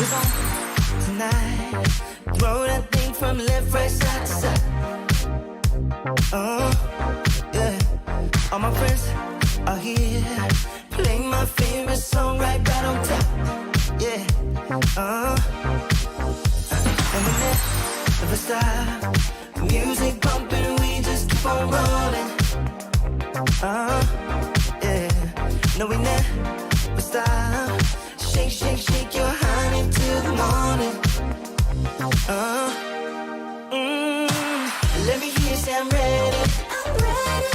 it's on tonight. Throw that thing from left, right, side to side. Yeah. All my friends are here. Play my favorite song right on top. Yeah. And we never stop. The music bumping, we just keep on rolling. Yeah. No, we never stop. Shake, shake, shake your honey till the morning. Let me hear you say I'm ready. I'm ready.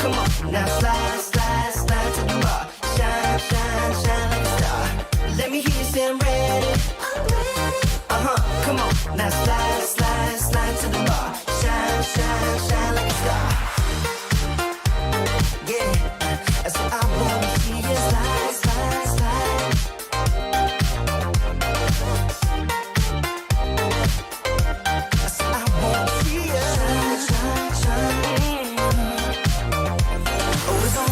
Come on, now slide, slide, slide to the bar. Shine, shine, shine like a star. Let me hear you say I'm ready. I'm ready. Come on, now slide, slide, slide to the bar. Shine, shine, shine like a star. Yeah, that's what I wanna see you slide, slide, slide. That's what I wanna see you shine, shine, shine. Oh, it's on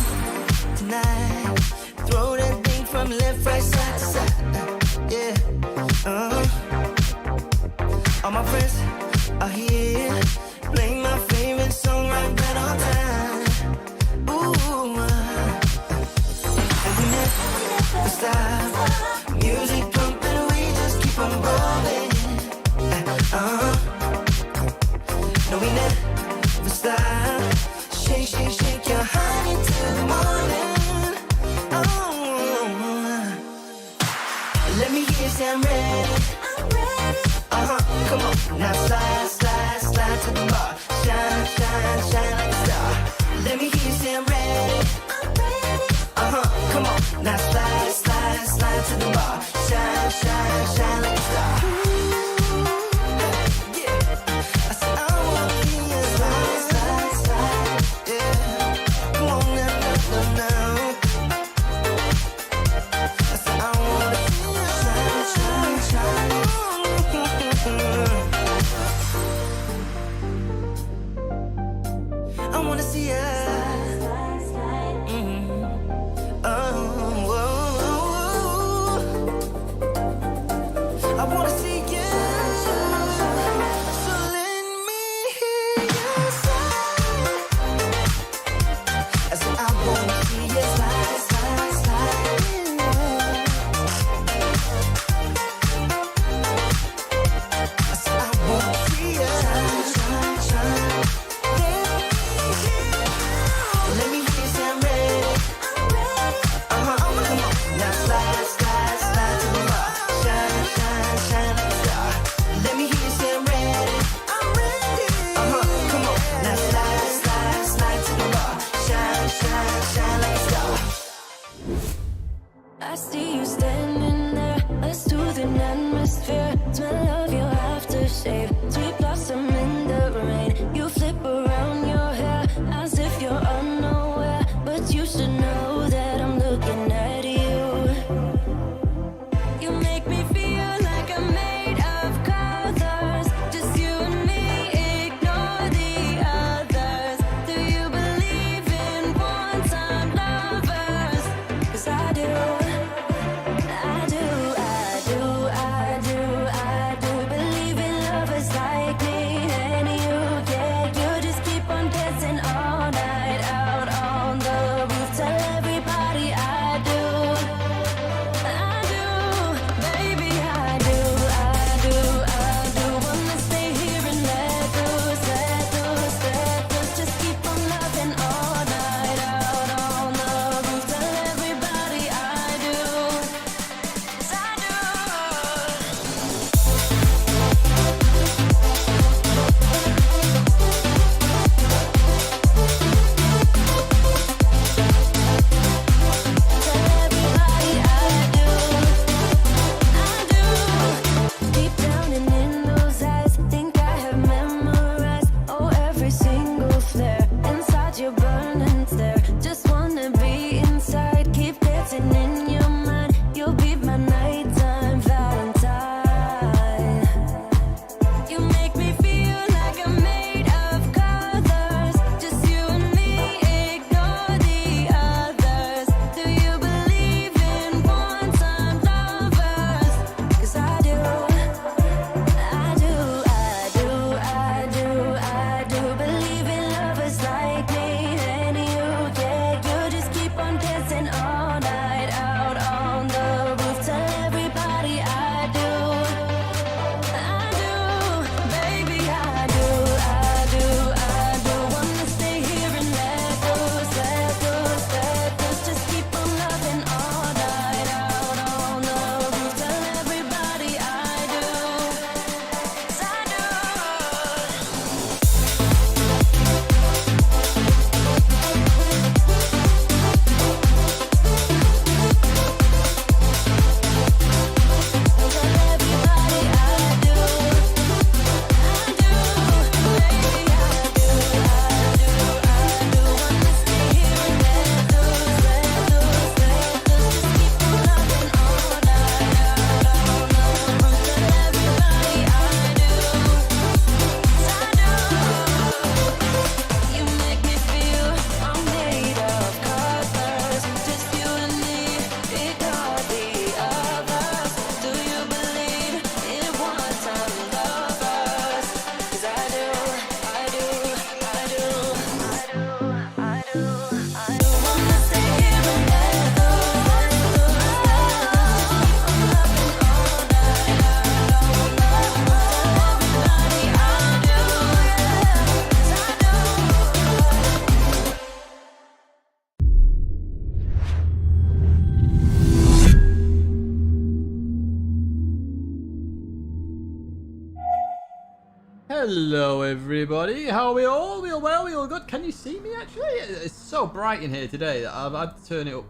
Hello, everybody. How are we all? We all well? We all good? Can you see me, actually? It's so bright in here today that I've had to turn it up.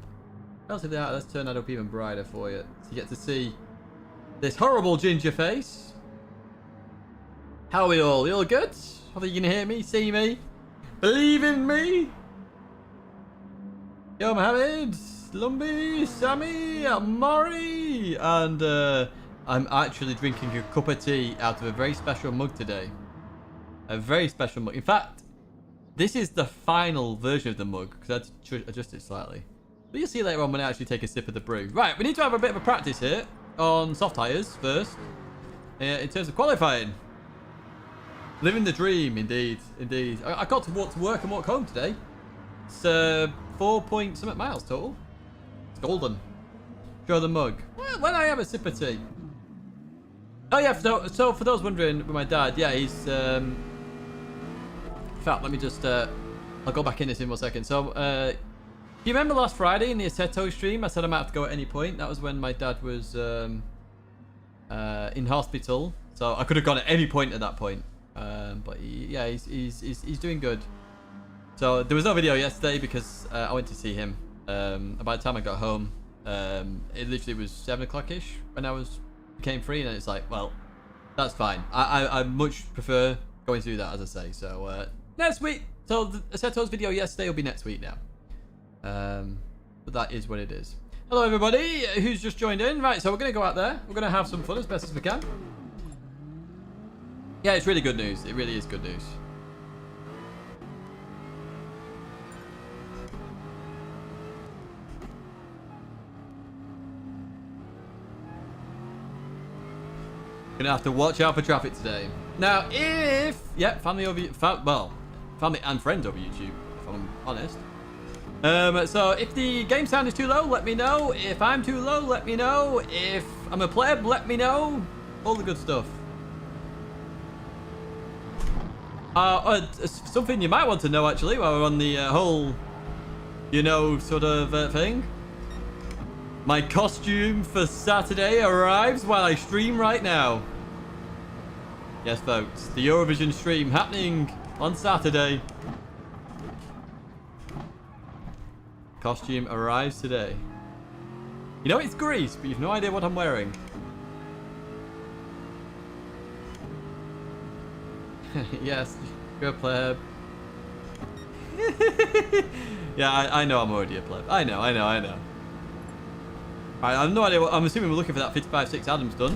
Relatively out. Let's turn that up even brighter for you. So you get to see this horrible ginger face. How are we all? We all good? Hopefully you can hear me, see me, believe in me. Yo, Mohammed, Lumbi, Sammy, Maury, and I'm actually drinking a cup of tea out of a very special mug today. A very special mug. In fact, this is the final version of the mug because I had to adjust it slightly. But you'll see later on when I actually take a sip of the brew. Right, we need to have a bit of a practice here on soft tyres first. In terms of qualifying. Living the dream, indeed. Indeed. I got to walk to work and walk home today. It's 4 point something miles total. It's golden. Show the mug. Well, when I have a sip of tea. Oh yeah, so for those wondering, with my dad, yeah, he's in fact, let me just I'll go back in this in 1 second. So do you remember last Friday in the Assetto stream I said I might have to go at any point? That was when my dad was in hospital, so I could have gone at any point at that point. But yeah, he's doing good. So there was no video yesterday because I went to see him. By the time I got home, it literally was 7 o'clock ish when I became free, and it's like, well, that's fine. I much prefer going to do that, as I say. So next week. So the Assetto's video yesterday will be next week now. But that is what it is. Hello everybody who's just joined in. Right, so we're gonna go out there. We're gonna have some fun as best as we can. Yeah, it's really good news. It really is good news. Gonna have to watch out for traffic today. Now, if family and friends over YouTube, if I'm honest. So if the game sound is too low, let me know. If I'm too low, let me know. If I'm a pleb, let me know. All the good stuff. Something you might want to know actually, while we're on the whole, sort of thing. My costume for Saturday arrives while I stream right now. Yes, folks, the Eurovision stream happening on Saturday. Costume arrives today. You know it's Greece, but you've no idea what I'm wearing. Yes, you're a pleb. Yeah, I know I'm already a pleb. I know. Right, I have no idea what... I'm assuming we're looking for that 55.6 Adams done.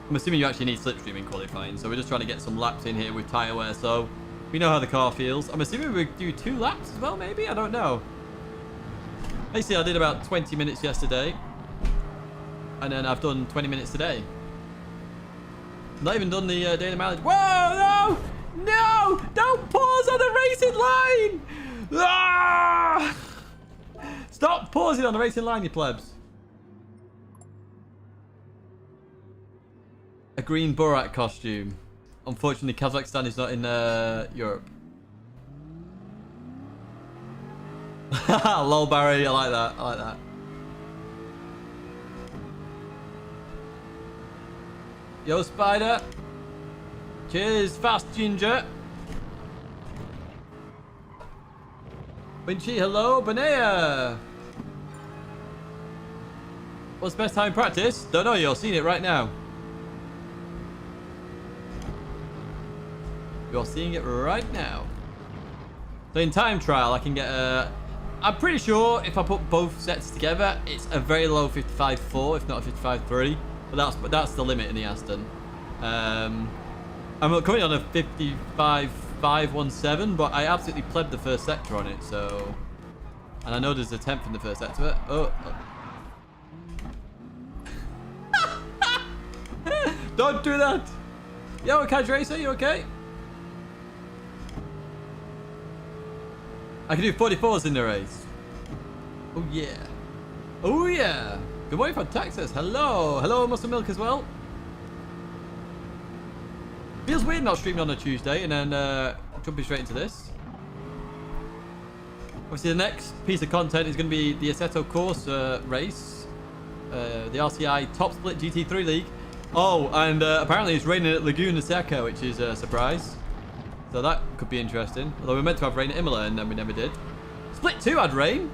I'm assuming you actually need slipstream in qualifying, so we're just trying to get some laps in here with tyre wear, so we know how the car feels. I'm assuming we do 2 laps as well, maybe? I don't know. Basically, I did about 20 minutes yesterday, and then I've done 20 minutes today. Not even done the daily mileage. Whoa, no! No! Don't pause on the racing line! Ah! Stop pausing on the racing line, you plebs. A green Borat costume. Unfortunately, Kazakhstan is not in Europe. Lol, Barry. I like that. I like that. Yo, Spider. Cheers, Fast Ginger. Winchy, hello. Benea. What's the best time in practice? Don't know, you're seeing it right now. You're seeing it right now. So in time trial, I can get I'm pretty sure if I put both sets together, it's a very low 55.4, if not a 55.3. But that's the limit in the Aston. I'm coming on a 55.517, but I absolutely plebed the first sector on it, so... And I know there's a 10th in the first sector. Oh. Don't do that! Yo, Kaj Racer, you okay? I can do 44s in the race. Oh, yeah. Oh, yeah. Good morning from Texas. Hello. Hello, Muscle Milk as well. Feels weird not streaming on a Tuesday and then jumping straight into this. Obviously, the next piece of content is going to be the Assetto course race. the RCI Top Split GT3 League. Oh, and apparently it's raining at Laguna Seca, which is a surprise. So that could be interesting. Although we were meant to have rain at Imola, and then we never did. Split 2 had rain,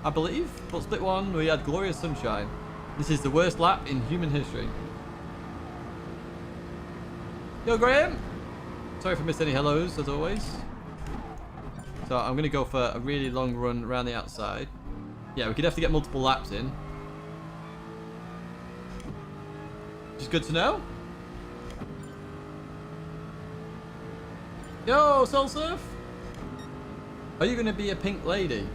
I believe. But Split 1, we had glorious sunshine. This is the worst lap in human history. Yo, Graham! Sorry if I missed any hellos, as always. So I'm going to go for a really long run around the outside. Yeah, we could have to get multiple laps in. Which is good to know. Yo, Soul Surf! Are you going to be a pink lady?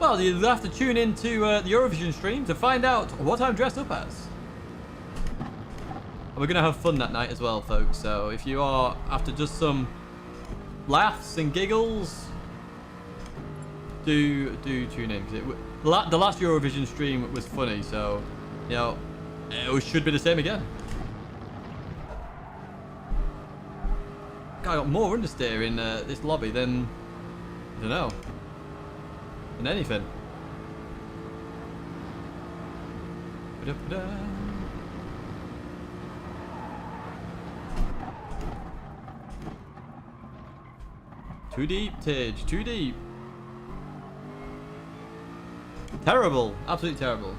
Well, you'll have to tune into the Eurovision stream to find out what I'm dressed up as. And we're going to have fun that night as well, folks. So if you are after just some laughs and giggles, do tune in. Cause the last Eurovision stream was funny, so, you know, it should be the same again. God, I got more understeer in this lobby than, I don't know, than anything. Ba-da-ba-da. Too deep, Tidge, too deep. Terrible, absolutely terrible.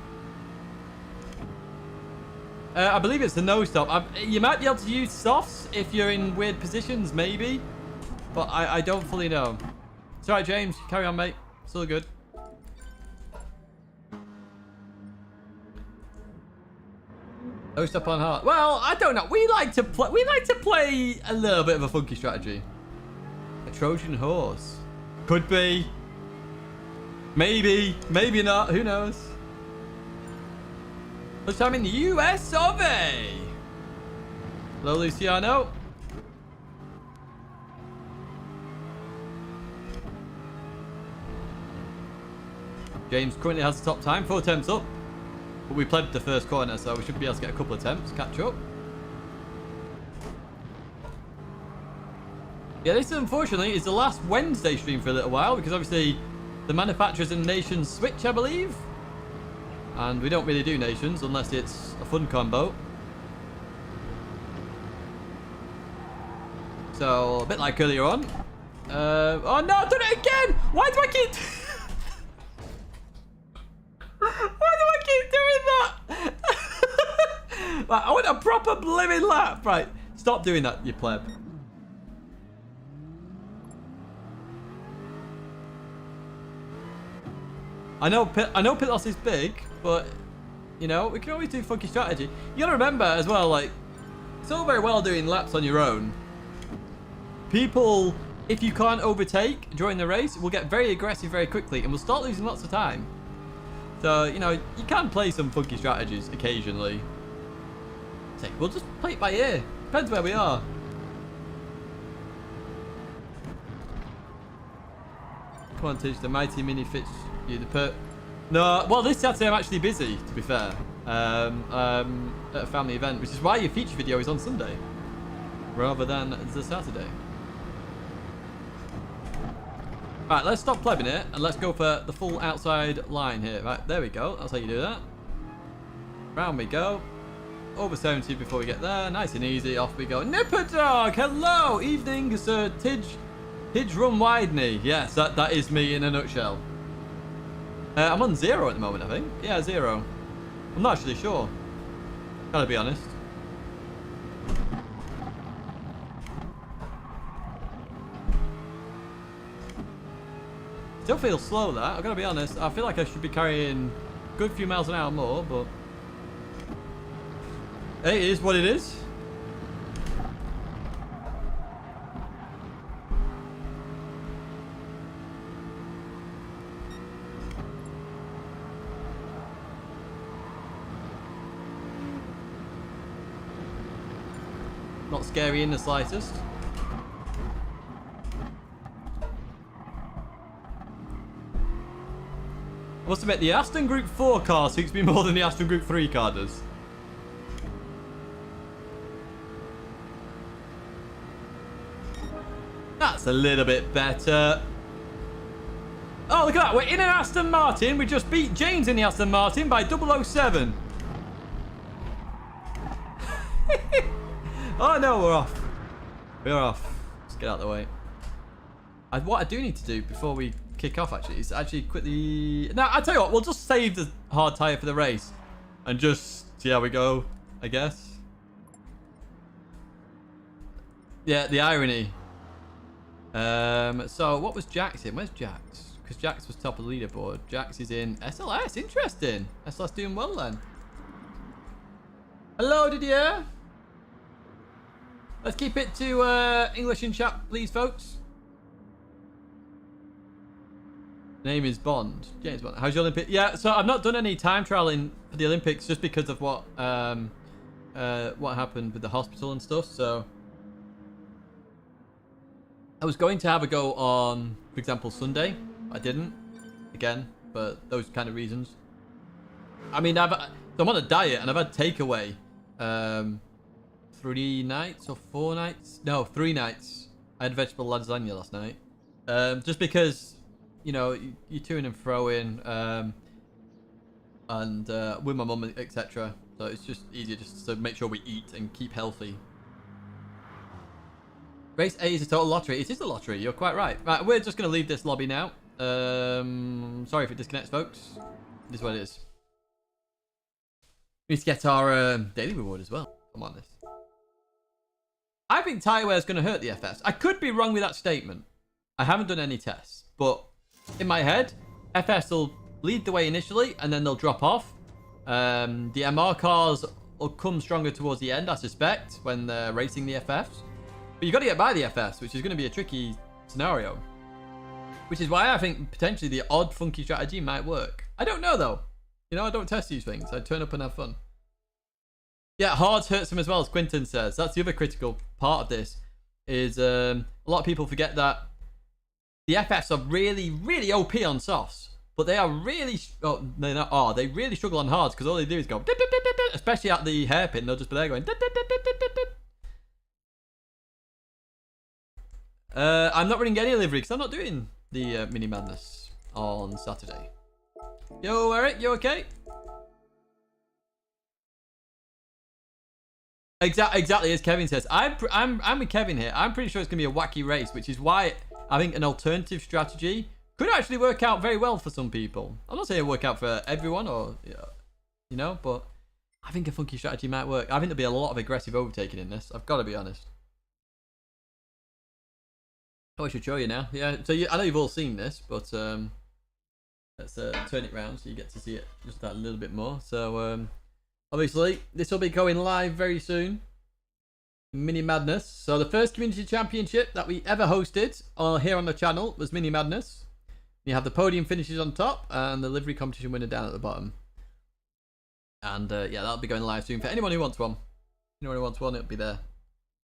I believe it's the no stop. You might be able to use softs if you're in weird positions, maybe. But I don't fully know. It's alright, James. Carry on, mate. Still good. No stop on hard. Well, I don't know. We like to play a little bit of a funky strategy. A Trojan horse. Could be. Maybe. Maybe not. Who knows? First time in the US of A. Hello, Luciano. James currently has the top time. 4 attempts up. But we played the first corner, so we should be able to get a couple of attempts. Catch up. Yeah, this unfortunately is the last Wednesday stream for a little while because obviously the manufacturers and nations switch, I believe. And we don't really do nations unless it's a fun combo. So, a bit like earlier on. Oh no, I've done it again! Why do I keep... Why do I keep doing that? Right, I want a proper blimmin' lap. Right, stop doing that, you pleb. I know pit loss is big, but, you know, we can always do funky strategy. You gotta remember as well, like, it's all very well doing laps on your own. People, if you can't overtake during the race, will get very aggressive very quickly and will start losing lots of time. So, you know, you can play some funky strategies occasionally. We'll just play it by ear. Depends where we are. Come on, Tish, the mighty mini fits you the per... No, well, this Saturday I'm actually busy, to be fair. At a family event, which is why your feature video is on Sunday. Rather than the Saturday. Right, let's stop plebbing it and let's go for the full outside line here. Right, there we go. That's how you do that. Round we go. Over 70 before we get there. Nice and easy. Off we go. Nipper Dog! Hello! Evening, Sir Tidge Run Widney. Yes, that is me in a nutshell. I'm on 0 at the moment, I think. Yeah, 0. I'm not actually sure. Gotta be honest. Still feels slow, that. I've got to be honest. I feel like I should be carrying a good few miles an hour more, but... Hey, it is what it is. Not scary in the slightest. I must admit, the Aston Group 4 car suits me more than the Aston Group 3 car does. That's a little bit better. Oh, look at that. We're in an Aston Martin. We just beat James in the Aston Martin by 007. Oh, no, we're off. We're off. Let's get out of the way. What I do need to do before we kick off, actually, is actually quickly... Now, I'll tell you what. We'll just save the hard tyre for the race. And just see how we go, I guess. Yeah, the irony. So, what was Jax in? Where's Jax? Because Jax was top of the leaderboard. Jax is in SLS. Interesting. SLS doing well, then. Hello, Didier. Let's keep it to English in chat, please, folks. Name is Bond. James Bond. How's your Olympic? Yeah, so I've not done any time trialing for the Olympics just because of what happened with the hospital and stuff. So I was going to have a go on, for example, Sunday. I didn't. Again, for those kind of reasons. I mean, I'm on a diet and I've had takeaway 3 nights or 4 nights. No, 3 nights. I had vegetable lasagna last night. Just because, you know, you're to and fro-ing and with my mum, etc. So it's just easier just to make sure we eat and keep healthy. Race A is a total lottery. It is a lottery. You're quite right. Right, we're just going to leave this lobby now. Sorry if it disconnects, folks. It is what it is. We need to get our daily reward as well. I'm on this. I think tyre wear is going to hurt the FS. I could be wrong with that statement. I haven't done any tests, but in my head, FS will lead the way initially, and then they'll drop off. The MR cars will come stronger towards the end, I suspect, when they're racing the FFs. But you've got to get by the FS, which is going to be a tricky scenario. Which is why I think potentially the odd, funky strategy might work. I don't know, though. You know, I don't test these things. I turn up and have fun. Yeah, hards hurts them as well, as Quinton says. That's the other critical part of this. Is a lot of people forget that the FFs are really, really OP on softs. But they are really... Oh, they not are. They really struggle on hards because all they do is go... Especially at the hairpin. They'll just be there going... I'm not running any livery because I'm not doing the Mini Madness on Saturday. Yo, Eric, you okay? Exactly as Kevin says. I'm with Kevin here. I'm pretty sure it's gonna be a wacky race, which is why I think an alternative strategy could actually work out very well for some people. I'm not saying it'll work out for everyone, or you know, but I think a funky strategy might work. I think there'll be a lot of aggressive overtaking in this. I've got to be honest. Oh, I should show you now. Yeah, so I know you've all seen this, but let's turn it round so you get to see it just that little bit more. So obviously this will be going live very soon. Mini Madness. So the first community championship that we ever hosted here on the channel was Mini Madness. You have the podium finishes on top and the livery competition winner down at the bottom. And yeah, that'll be going live soon for anyone who wants one. Anyone who wants one, it'll be there.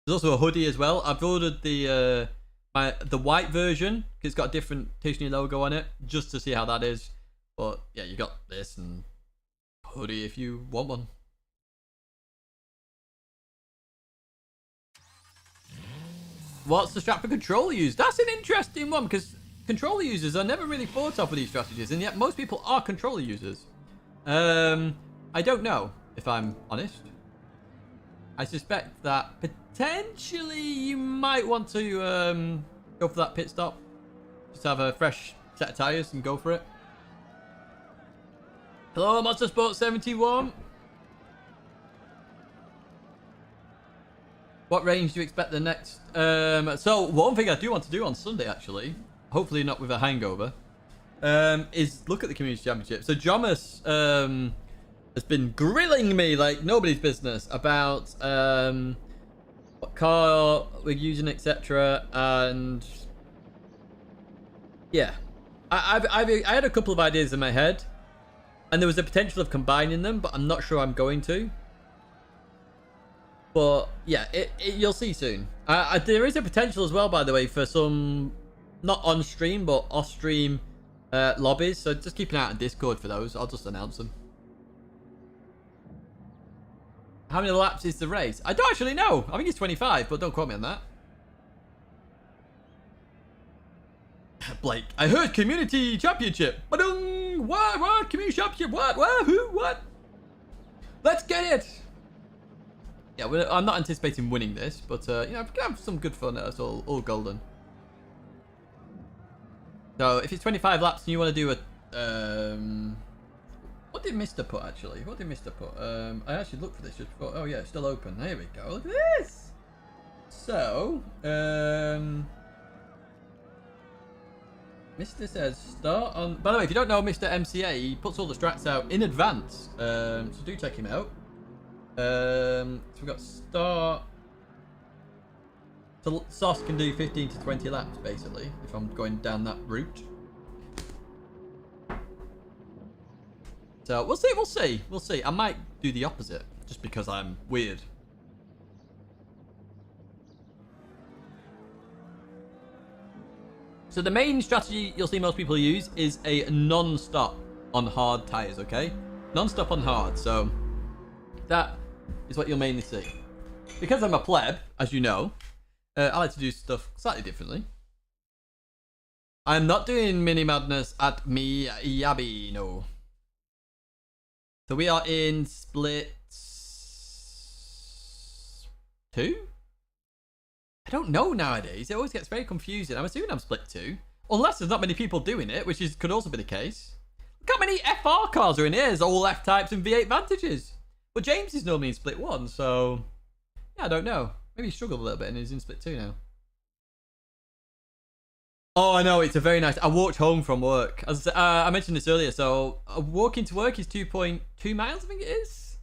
There's also a hoodie as well. I've ordered the white version because it's got a different Tidgney logo on it, just to see how that is. But yeah, you got this and hoodie if you want one. What's the strat for controller use? That's an interesting one because controller users are never really thought of with these strategies, and yet most people are controller users. I don't know, if I'm honest. I suspect that potentially you might want to go for that pit stop. Just have a fresh set of tyres and go for it. Hello, Monster Sport 71. What range do you expect the next? So one thing I do want to do on Sunday, actually, hopefully not with a hangover, is look at the community championship. So Jomas has been grilling me like nobody's business about what car we're using, etc. And yeah, I had a couple of ideas in my head, and there was a potential of combining them, but I'm not sure I'm going to. But yeah, you'll see soon. There is a potential as well, by the way, for some not on stream but off stream lobbies. So just keep an eye out on Discord for those. I'll just announce them. How many laps is the race? I don't actually know. I think it's 25, but don't quote me on that. Blake, I heard community championship. Ba-dung! What? Community championship? What? Who? What? Let's get it! Yeah, I'm not anticipating winning this, but, you know, we can have some good fun. It's all golden. So, if it's 25 laps and you want to do a... what did Mr. put, actually? What did Mr. put? I actually looked for this just before. Oh, yeah, it's still open. There we go. Look at this! So, Mr. says start on... By the way, if you don't know Mr. MCA, he puts all the strats out in advance. So do check him out. So we've got start... So Sauce can do 15 to 20 laps, basically, if I'm going down that route. So we'll see. I might do the opposite, just because I'm weird. So the main strategy you'll see most people use is a non-stop on hard tyres, okay? Non-stop on hard, so that is what you'll mainly see. Because I'm a pleb, as you know, I like to do stuff slightly differently. I'm not doing Mini Madness at Miyabi, no. So we are in split 2? I don't know nowadays. It always gets very confusing. I'm assuming I'm split 2. Unless there's not many people doing it, which could also be the case. Look how many FR cars are in here. There's all F-types and V8 Vantages. But James is normally in split 1, so... Yeah, I don't know. Maybe he struggled a little bit and he's in split 2 now. Oh, I know. It's a very nice... I walked home from work. As I mentioned this earlier, so walking to work is 2.2 miles, I think it is.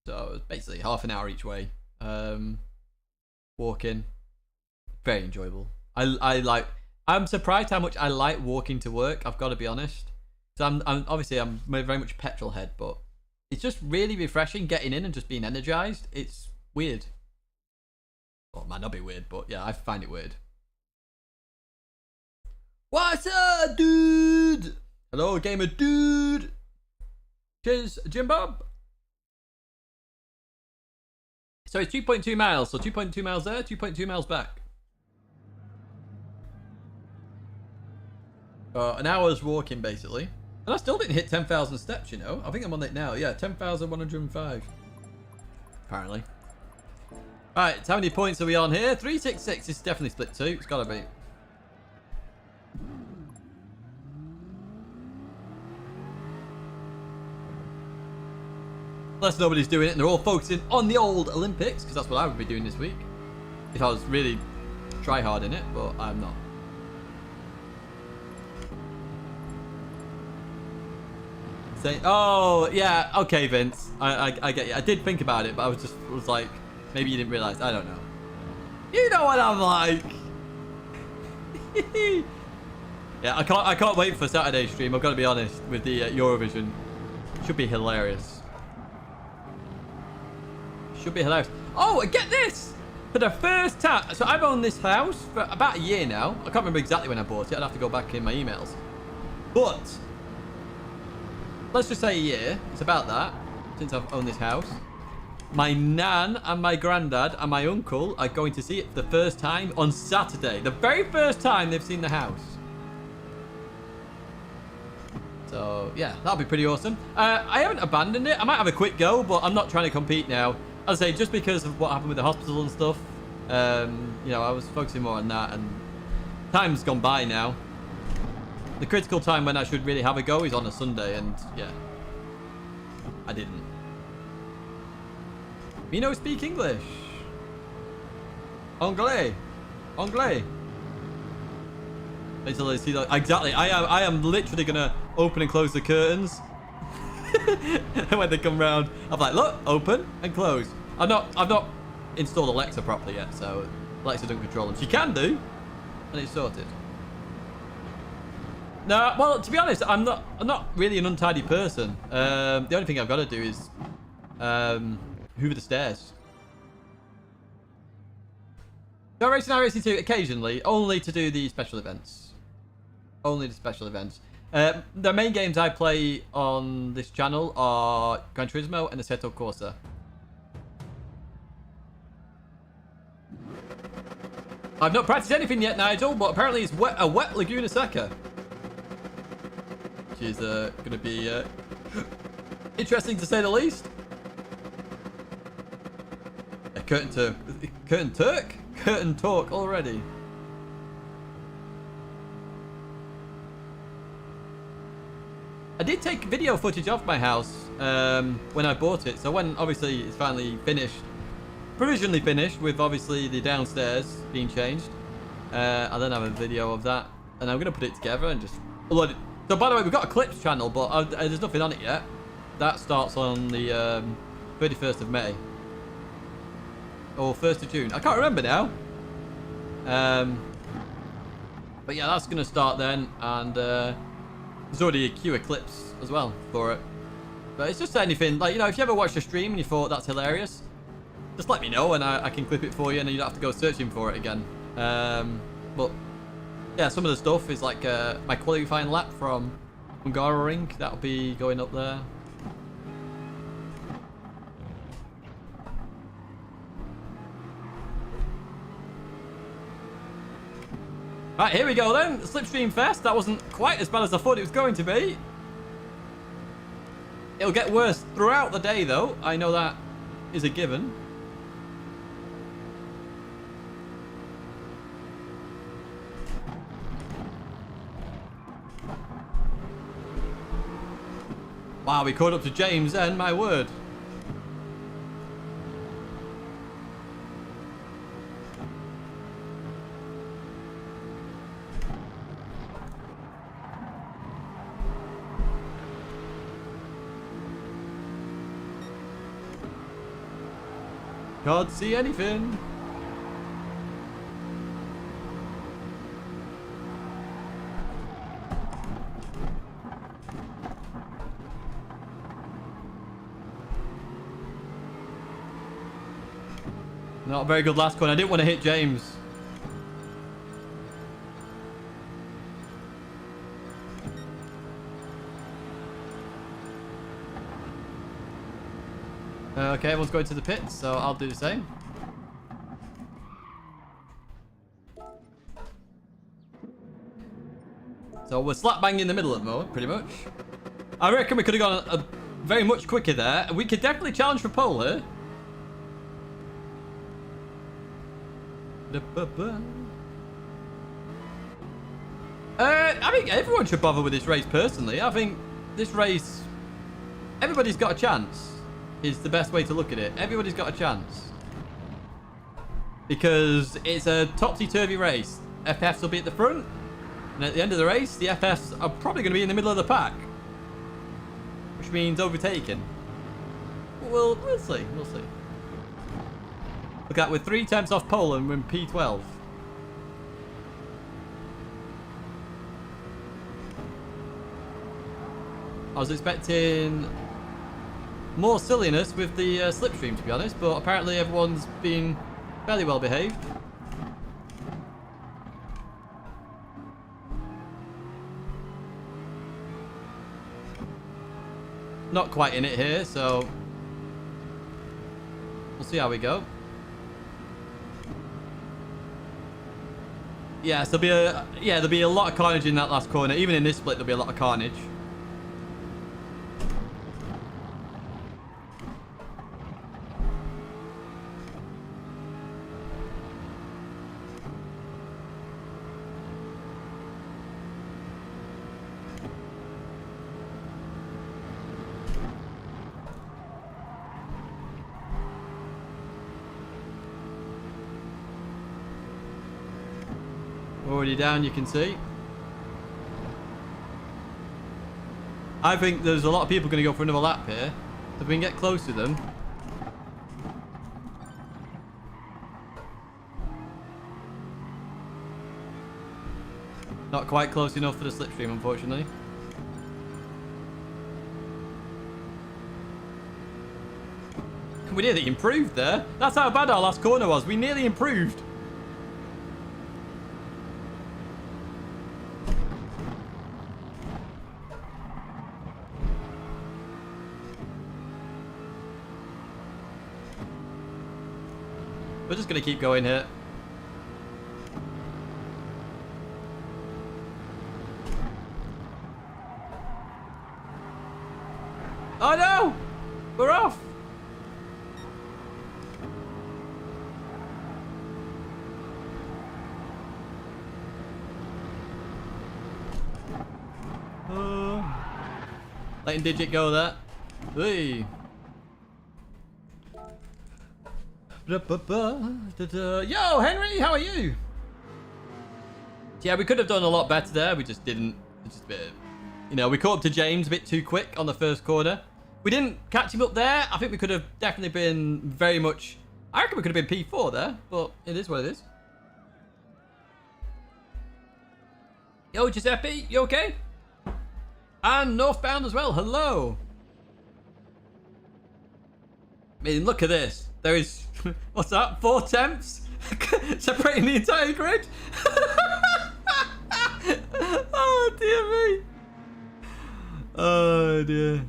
So it's basically half an hour each way. Walking. Very enjoyable. I'm surprised how much I like walking to work. I've got to be honest. So I'm very much petrol head, but it's just really refreshing getting in and just being energized. It's weird. Well, it might not be weird, but yeah, I find it weird. What's up, dude? Hello, gamer dude. Cheers, Jim Bob. So it's 2.2 miles. So 2.2 miles there, 2.2 miles back. An hour's walking, basically. And I still didn't hit 10,000 steps, you know. I think I'm on it now. Yeah, 10,105. Apparently. Alright, how many points are we on here? 366 is definitely split 2. It's gotta be. Unless nobody's doing it and they're all focusing on the old Olympics, because that's what I would be doing this week. If I was really try hard in it, but I'm not. Say, oh yeah, okay, Vince. I get you. I did think about it, but I was like, maybe you didn't realize. I don't know. You know what I'm like. Yeah, I can't wait for Saturday's stream. I've got to be honest with the Eurovision. Should be hilarious. Should be hilarious. Oh, get this! For the first time, so I've owned this house for about a year now. I can't remember exactly when I bought it. I'd have to go back in my emails. But let's just say a year. It's about that since I've owned this house. My nan and my granddad and my uncle are going to see it for the first time on Saturday. The very first time they've seen the house. So yeah, that'll be pretty awesome. I haven't abandoned it. I might have a quick go, but I'm not trying to compete now. As I say, just because of what happened with the hospital and stuff, you know, I was focusing more on that, and time's gone by now. The critical time when I should really have a go is on a Sunday, and yeah, I didn't. Me no speak English. Anglais. Anglais. Basically, see that exactly. I am literally gonna open and close the curtains. When they come round, I'm like, look, open and close. I've not installed Alexa properly yet, so Alexa doesn't control them. She can do, and it's sorted. No, well, to be honest, I'm not really an untidy person. The only thing I've got to do is hoover the stairs. So racing iRacing 2 occasionally, only to do the special events. Only the special events. The main games I play on this channel are Gran Turismo and Assetto Corsa. I've not practiced anything yet, Nigel, but apparently it's a wet Laguna Seca. Which is going to be interesting to say the least. Curtain talk already. I did take video footage of my house when I bought it. So when obviously it's finally finished, provisionally finished with obviously the downstairs being changed, I'll then have a video of that, and I'm gonna put it together and just upload it. So by the way, we've got a clips channel, but there's nothing on it yet. That starts on the 31st of May. Or 1st of June. I can't remember now. But yeah, that's going to start then. And there's already a queue of clips as well for it. But it's just anything. Like, you know, if you ever watched a stream and you thought that's hilarious, just let me know and I can clip it for you and then you don't have to go searching for it again. But yeah, some of the stuff is like my qualifying lap from Hungaroring. That'll be going up there. Right, here we go then. Slipstream Fest. That wasn't quite as bad as I thought it was going to be. It'll get worse throughout the day though. I know that is a given. Wow, we caught up to James then, my word. Can't see anything. Not a very good last one. I didn't want to hit James. Okay, everyone's going to the pits, so I'll do the same. So we're slap bang in the middle at the moment, pretty much. I reckon we could have gone very much quicker there. We could definitely challenge for pole here. I think everyone should bother with this race personally. I think this race, everybody's got a chance. Is the best way to look at it. Everybody's got a chance. Because it's a topsy-turvy race. FFs will be at the front. And at the end of the race, the FFs are probably going to be in the middle of the pack. Which means overtaking. We'll see. We'll see. Look at, we're 3 tenths off pole and we're in P12. I was expecting more silliness with the slipstream, to be honest, but apparently everyone's been fairly well behaved. Not quite in it here, so we'll see how we go. Yes, there'll be a lot of carnage in that last corner. Even in this split, there'll be a lot of carnage. Already down, you can see. I think there's a lot of people going to go for another lap here. So if we can get close to them. Not quite close enough for the slipstream, unfortunately. We nearly improved there. That's how bad our last corner was. We nearly improved. We're just going to keep going here. Oh no! We're off! Letting Digit go there. Hey. Yo, Henry, how are you? Yeah, we could have done a lot better there. We just didn't. It's just a bit, you know, we caught up to James a bit too quick on the first corner. We didn't catch him up there. I think we could have definitely been very much. I reckon we could have been P4 there, but it is what it is. Yo, Giuseppe, you okay? And northbound as well. Hello. I mean, look at this. There is, what's that? 4 temps separating the entire grid. Oh dear me. Oh dear.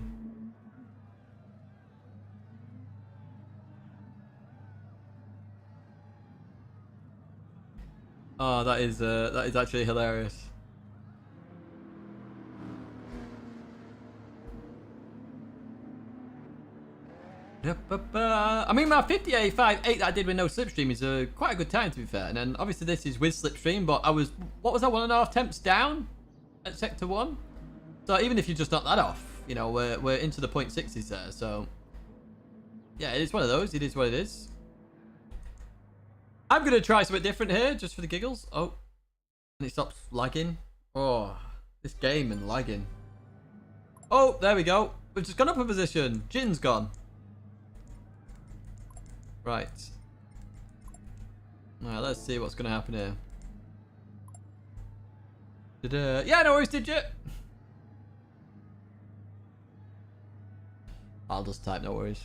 Oh, that is actually hilarious. I mean, my 58.58 that I did with no slipstream is quite a good time, to be fair. And then obviously this is with slipstream, but I was, what was that, 1.5 temps down at sector 1? So even if you just knock that off, you know, we're into the 0.60s there. So yeah, it is one of those. It is what it is. I'm gonna try something different here, just for the giggles. Oh, and it stops lagging. Oh, this game and lagging. Oh, there we go. We've just gone up a position. Jin's gone. Right. Alright, let's see what's going to happen here. Yeah, no worries, did you? I'll just type no worries.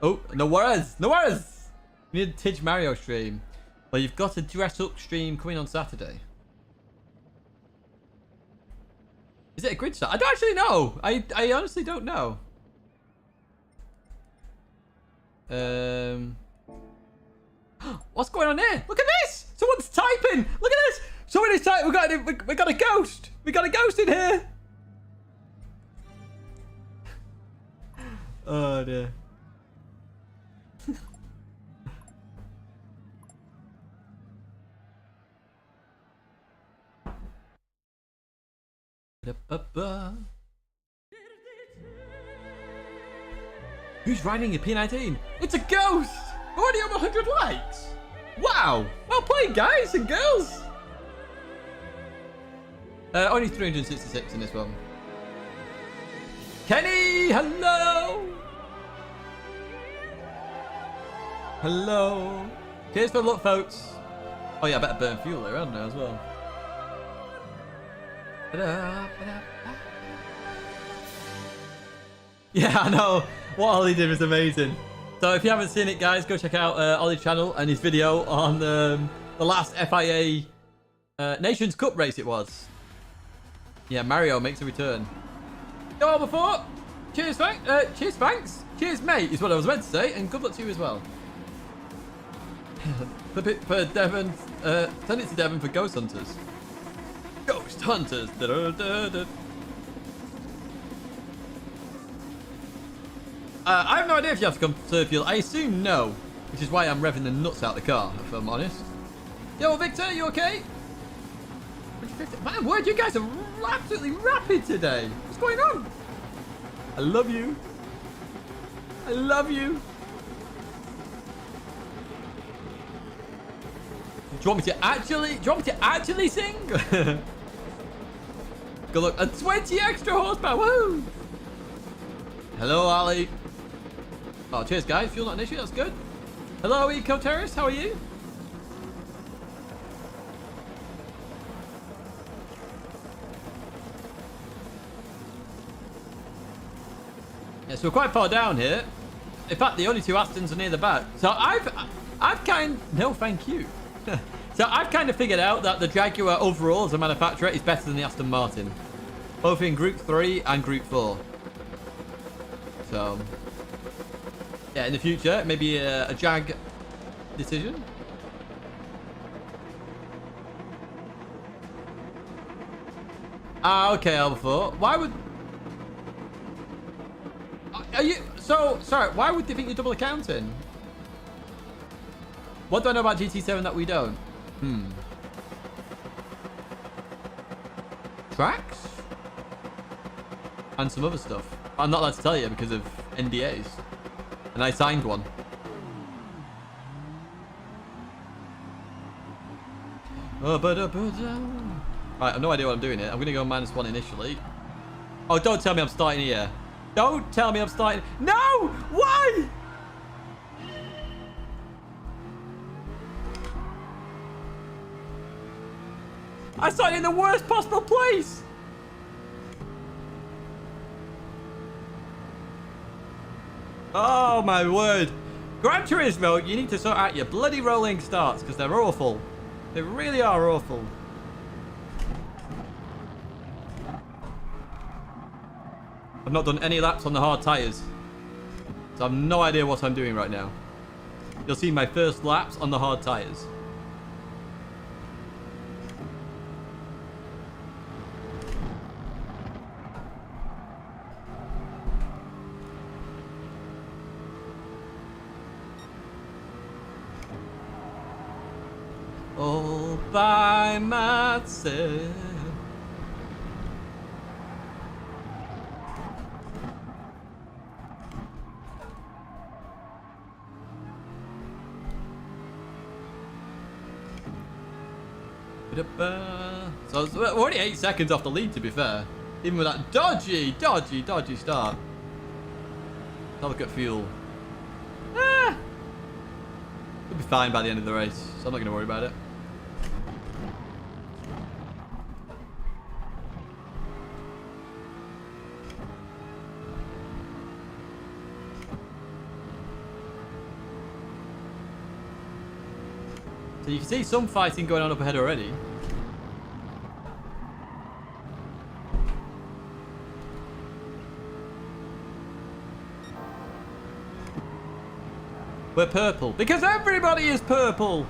Oh, no worries! No worries! We need a Tidge Mario stream. Well, you've got a dress up stream coming on Saturday. Is it a grid start? I don't actually know. I honestly don't know. What's going on here? Look at this! Someone's typing! Look at this! Somebody's typing! We got a ghost! We got a ghost in here! Oh dear. Who's riding a P19? It's a ghost! Already over 100 likes! Wow! Well played, guys and girls! Only 366 in this one. Kenny! Hello! Hello! Cheers for the luck, folks. Oh yeah, I better burn fuel there, haven't I, as well? Yeah, I know. What Ollie did was amazing. So if you haven't seen it, guys, go check out Ollie's channel and his video on the last FIA Nations Cup race it was. Yeah, Mario makes a return. Go on before. Cheers, thanks. Cheers, thanks. Cheers, mate, is what I was meant to say. And good luck to you as well. Flip it for Devon. Send it to Devon for Ghost Hunters. Ghost Hunters. Da -da -da -da. I have no idea if you have to conserve fuel. I assume no, which is why I'm revving the nuts out the car, if I'm honest. Yo, Victor, you okay? Man, word, you guys are absolutely rapid today. What's going on? I love you. I love you. Do you want me to actually sing? Good luck. And 20 extra horsepower. Woo! Hello, Ali. Oh, cheers, guys. Fuel not an issue. That's good. Hello, Eco Terrace. How are you? Yeah, so we're quite far down here. In fact, the only 2 Astons are near the back. So no, thank you. So I've kind of figured out that the Jaguar overall as a manufacturer is better than the Aston Martin, both in Group 3 and Group 4. So yeah, in the future, maybe a Jag decision. Ah, okay, Alpha 4. Why would... Are you... So, sorry, why would they think you're double accounting? What do I know about GT7 that we don't? Tracks? And some other stuff. I'm not allowed to tell you because of NDAs. And I signed one. Right, I have no idea what I'm doing here. I'm going to go -1 initially. Oh, don't tell me I'm starting here. Don't tell me I'm starting... No! Why? I started in the worst possible place! Oh, my word. Gran Turismo, you need to sort out your bloody rolling starts because they're awful. They really are awful. I've not done any laps on the hard tyres. So I have no idea what I'm doing right now. You'll see my first laps on the hard tyres. All by myself. So we're already 8 seconds off the lead, to be fair. Even with that dodgy start. Let's have a look at fuel. We'll be fine by the end of the race, so I'm not going to worry about it. So you can see some fighting going on up ahead already. We're purple. Because everybody is purple!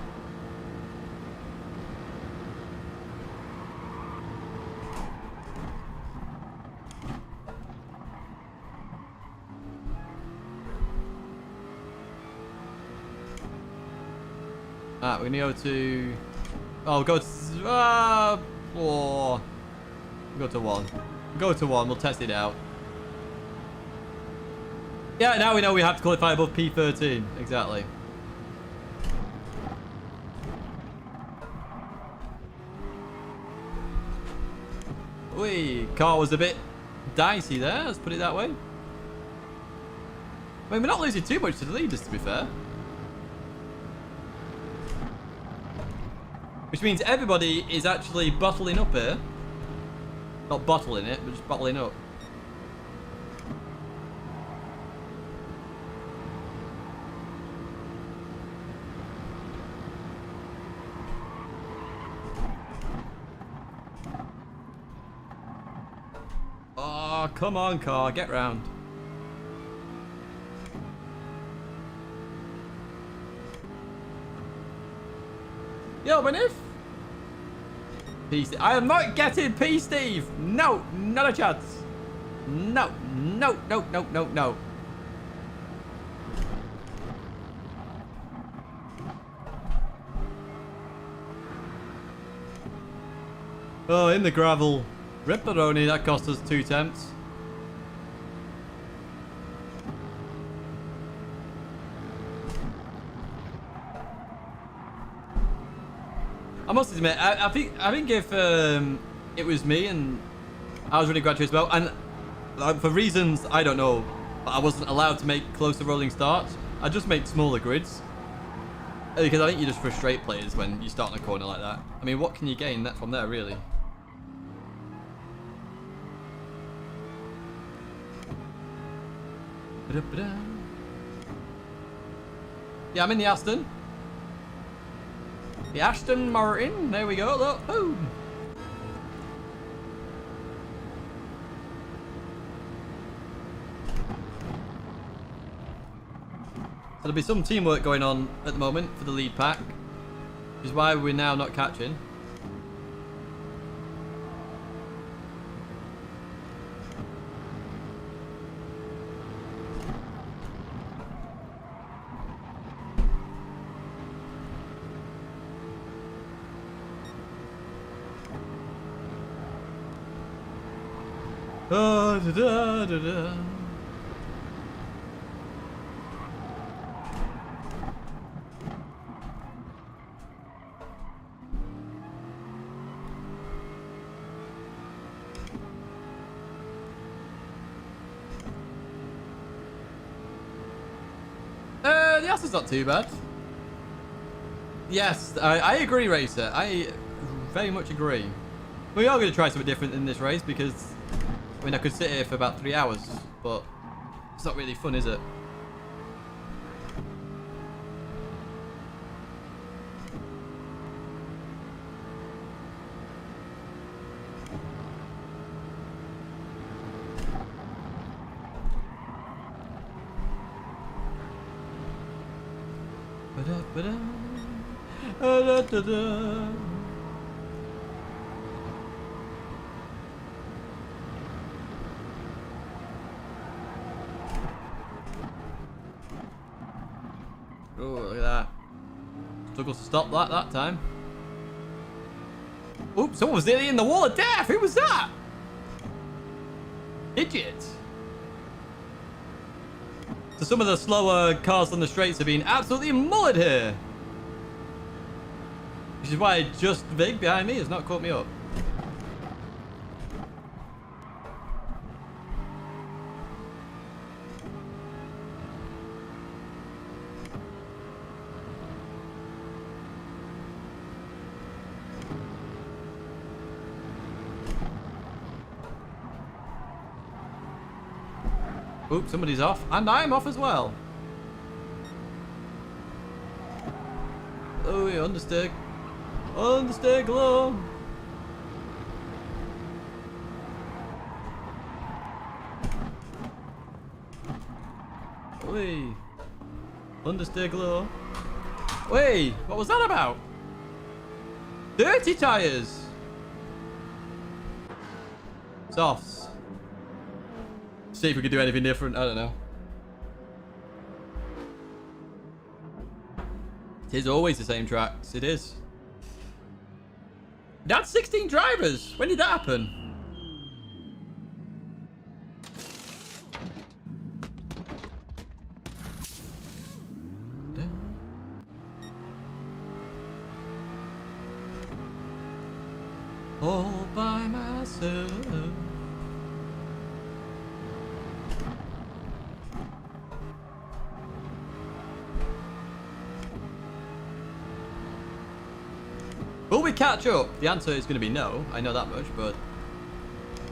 We're gonna go to... Oh, go to... Go to 1. Go to 1, we'll test it out. Yeah, now we know we have to qualify above P13. Exactly. Wee, car was a bit dicey there, let's put it that way. I mean, we're not losing too much to the leaders, to be fair. Which means everybody is actually bottling up here. Not bottling it, but just bottling up. Oh, come on, car, get round. Yo, Benif. P. I am not getting P. Steve. No, not a chance. No. Oh, in the gravel. Ripperoni, that cost us 2 tenths. I must admit, I think if it was me and I was running Gran Turismo, and for reasons I don't know, but I wasn't allowed to make closer rolling starts, I'd just make smaller grids. Because I think you just frustrate players when you start in a corner like that. I mean, what can you gain that from there, really? Yeah, I'm in the Aston. The Aston Martin. There we go. Look. Boom. So there'll be some teamwork going on at the moment for the lead pack, which is why we're now not catching. Da, da, da, da, da. The answer's not too bad. Yes, I agree, Racer. I very much agree. We are going to try something different in this race because, I mean, I could sit here for about 3 hours, but it's not really fun, is it? Ba-da-ba-da. Da-da-da-da. Oh, look at that. Struggles to stop that time. Oops, someone was nearly in the wall of death. Who was that? Idiot. So some of the slower cars on the straights are being absolutely mullered here. Which is why just Vig behind me has not caught me up. Oops, somebody's off. And I'm off as well. Oh, yeah, understeer. Understeer glow. Wait. Understeer glow. Wait, what was that about? Dirty tires. Softs. See if we could do anything different. I don't know. It is always the same tracks. It is. That's 16 drivers. When did that happen? All by myself. Will we catch up? The answer is going to be no. I know that much, but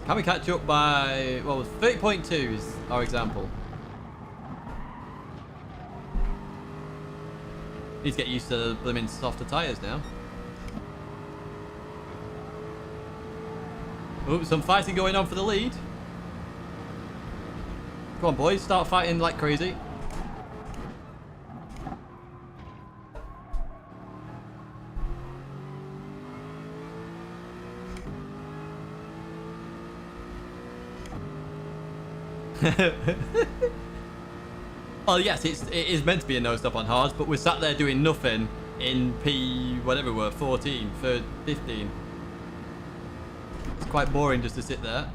can we catch up by, well, 30.2 is our example. Need to get used to the blimmin' softer tyres now. Oops, some fighting going on for the lead. Come on, boys, start fighting like crazy. Well, yes, it is meant to be a no stop on hards, but we're sat there doing nothing in P whatever we're 14 for 15. It's quite boring just to sit there.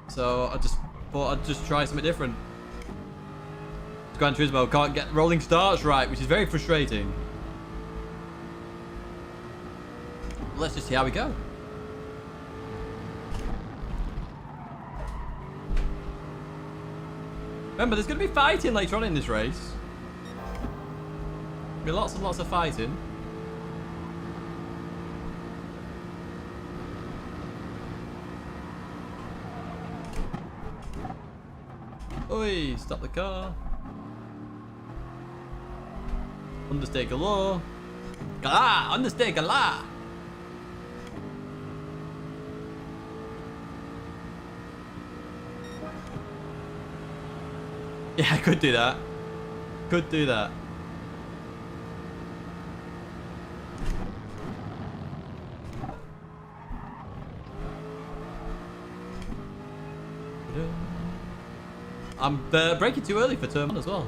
So I just thought I'd just try something different. Gran Turismo can't get rolling starts right, which is very frustrating. Let's just see how we go. Remember, there's going to be fighting later on in this race. There'll be lots and lots of fighting. Oi, stop the car. Understeer galore. Galah! Understeer galah! Yeah, I could do that. Could do that. I'm braking too early for turn 1 as well.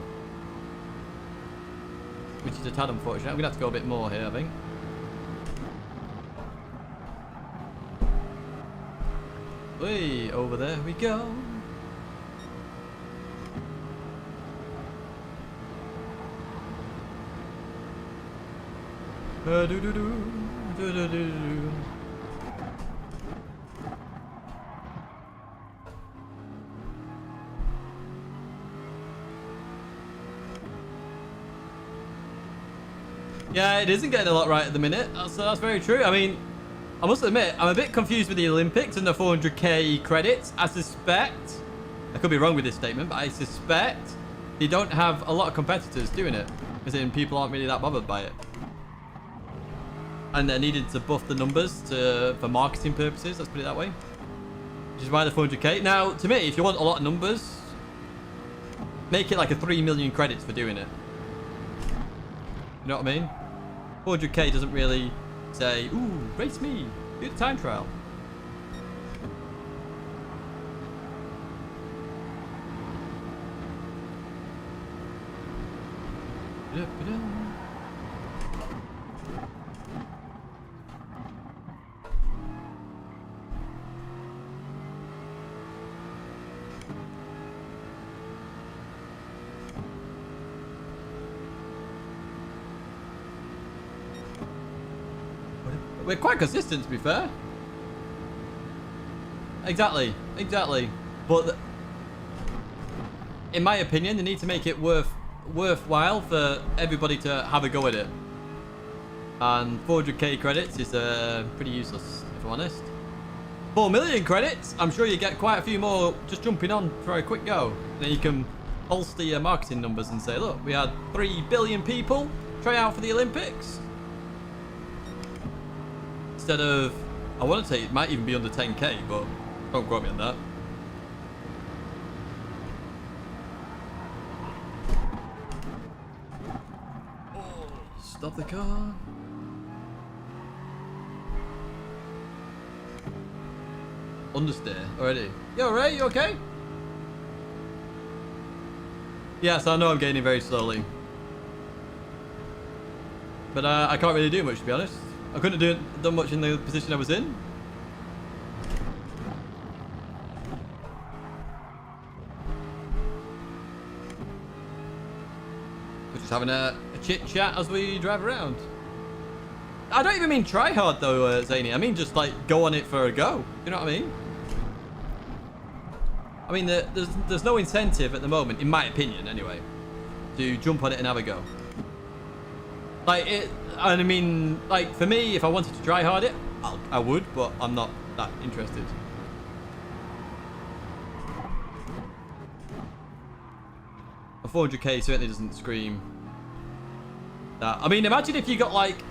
Which is a tad unfortunate. I'm going to have to go a bit more here, I think. Hey, over there we go. Do-do-do-do. Yeah, it isn't getting a lot right at the minute. That's very true. I mean, I must admit, I'm a bit confused with the Olympics and the 400k credits. I suspect, I could be wrong with this statement, but I suspect they don't have a lot of competitors doing it. As in, people aren't really that bothered by it. And they're needed to buff the numbers for marketing purposes, let's put it that way. Which is why the 400k. Now, to me, if you want a lot of numbers, make it like a 3 million credits for doing it. You know what I mean? 400k doesn't really say, ooh, race me, do the time trial. We're quite consistent, to be fair. Exactly. But in my opinion, they need to make it worthwhile for everybody to have a go at it. And 400k credits is pretty useless, if I'm honest. 4 million credits, I'm sure you get quite a few more just jumping on for a quick go. And then you can bolster your marketing numbers and say, look, we had 3 billion people try out for the Olympics. Instead of, I want to say it might even be under 10k, but don't quote me on that. Oh, stop the car. Understeer already. You alright? You okay? Yes, I know I'm gaining very slowly. But I can't really do much, to be honest. I couldn't have done much in the position I was in. We're just having a chit chat as we drive around. I don't even mean try hard though, Zany. I mean just like go on it for a go. You know what I mean? I mean there's no incentive at the moment, in my opinion anyway, to jump on it and have a go. Like it. And I mean, like, for me, if I wanted to try hard it, I would, but I'm not that interested. A 400k certainly doesn't scream that. I mean, imagine if you got, like,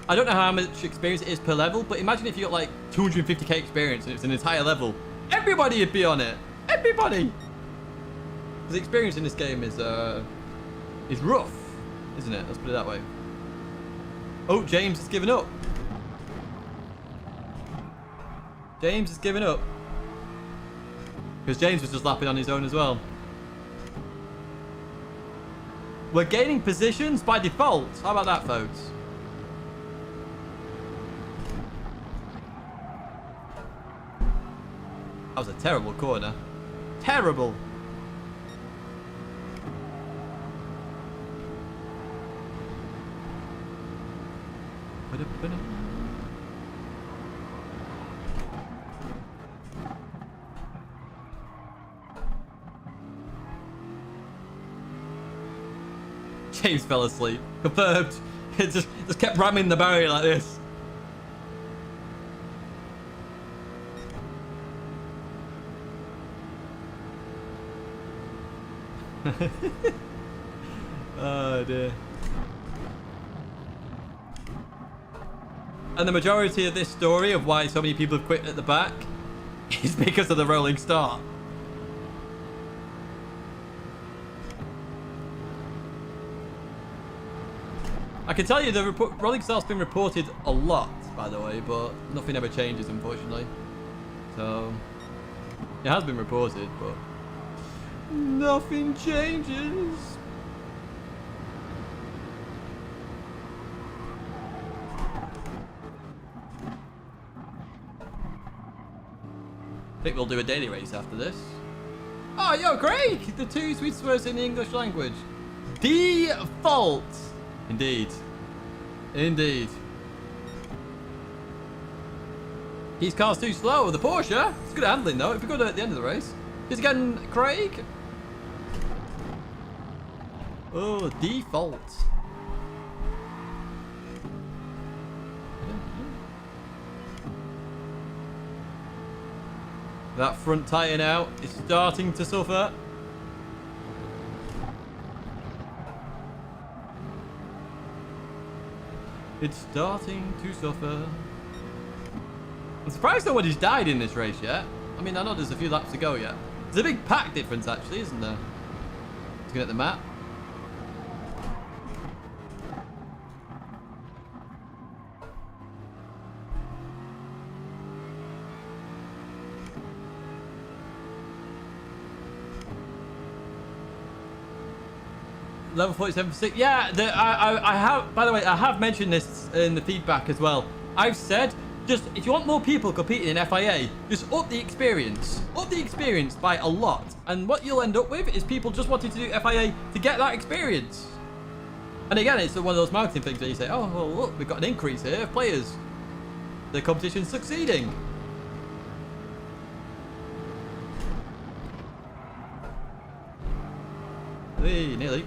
I don't know how much experience it is per level, but imagine if you got, like, 250k experience and it's an entire level. Everybody would be on it. Everybody! Because the experience in this game is rough, isn't it? Let's put it that way. Oh, James has given up. James has given up. Because James was just lapping on his own as well. We're gaining positions by default. How about that, folks? That was a terrible corner. Terrible. James fell asleep. Confirmed. It just kept ramming the barrier like this. Oh dear. And the majority of this story of why so many people have quit at the back is because of the rolling start. I can tell you the rolling start's been reported a lot, by the way, but nothing ever changes, unfortunately. So, it has been reported, but nothing changes. I think we'll do a daily race after this. Oh, yo, Craig! The 2 sweetest words in the English language. Default. Indeed. Indeed. His car's too slow. The Porsche. It's good handling, though. It'd be good at the end of the race. Here's again, Craig. Oh, default. That front tyre now is starting to suffer. It's starting to suffer. I'm surprised nobody's died in this race yet. I mean, I know there's a few laps to go yet. There's a big pack difference, actually, isn't there? Looking at the map. Level 47 for 6. Yeah, I have, by the way, I have mentioned this in the feedback as well. I've said, just, if you want more people competing in FIA, just up the experience. Up the experience by a lot. And what you'll end up with is people just wanting to do FIA to get that experience. And again, it's one of those marketing things that you say, oh, well, look, we've got an increase here of players. The competition's succeeding. Hey, nearly.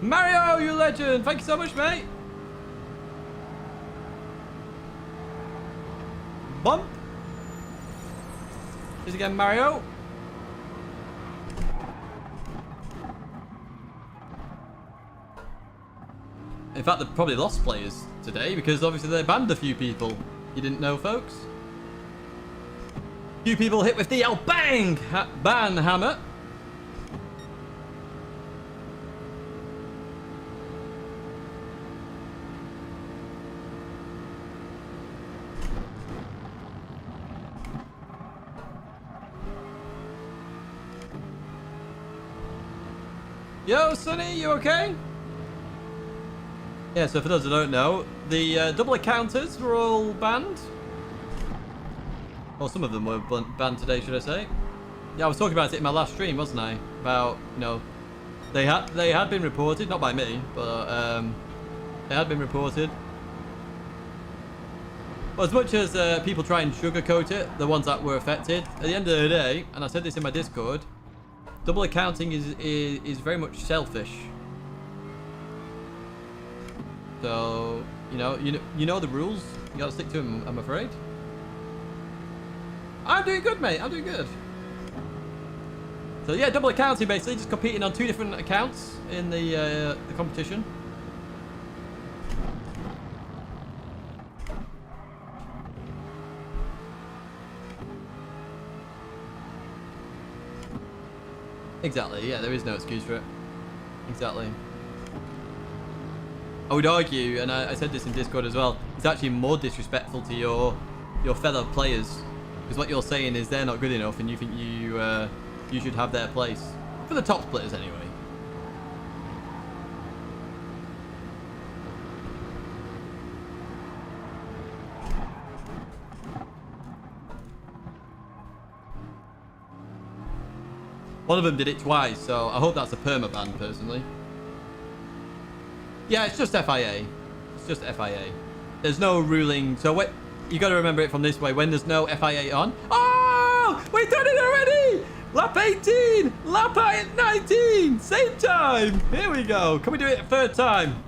Mario, you legend! Thank you so much, mate! Bump! Here's again, Mario. In fact, they've probably lost players today because obviously they banned a few people. You didn't know, folks? Few people hit with the bang! Ban hammer. Yo, Sonny, you okay? Yeah, so for those who don't know, the double accounters were all banned. Well, some of them were banned today, should I say. Yeah, I was talking about it in my last stream, wasn't I? About, you know, they had been reported, not by me, but they had been reported. Well, as much as people try and sugarcoat it, the ones that were affected, at the end of the day, and I said this in my Discord, double accounting is very much selfish. So, you know the rules. You gotta stick to them, I'm afraid. I'm doing good, mate. I'm doing good. So yeah, double accounting basically, just competing on 2 different accounts in the competition. Exactly, yeah, there is no excuse for it. Exactly. I would argue, and I said this in Discord as well, it's actually more disrespectful to your fellow players. Because what you're saying is they're not good enough and you think you should have their place. For the top splitters anyway. One of them did it twice, so I hope that's a permaban, personally. Yeah, it's just FIA. It's just FIA. There's no ruling. So wait, you got to remember it from this way. When there's no FIA on. Oh, we've done it already. Lap 18, lap 19, same time. Here we go. Can we do it a third time?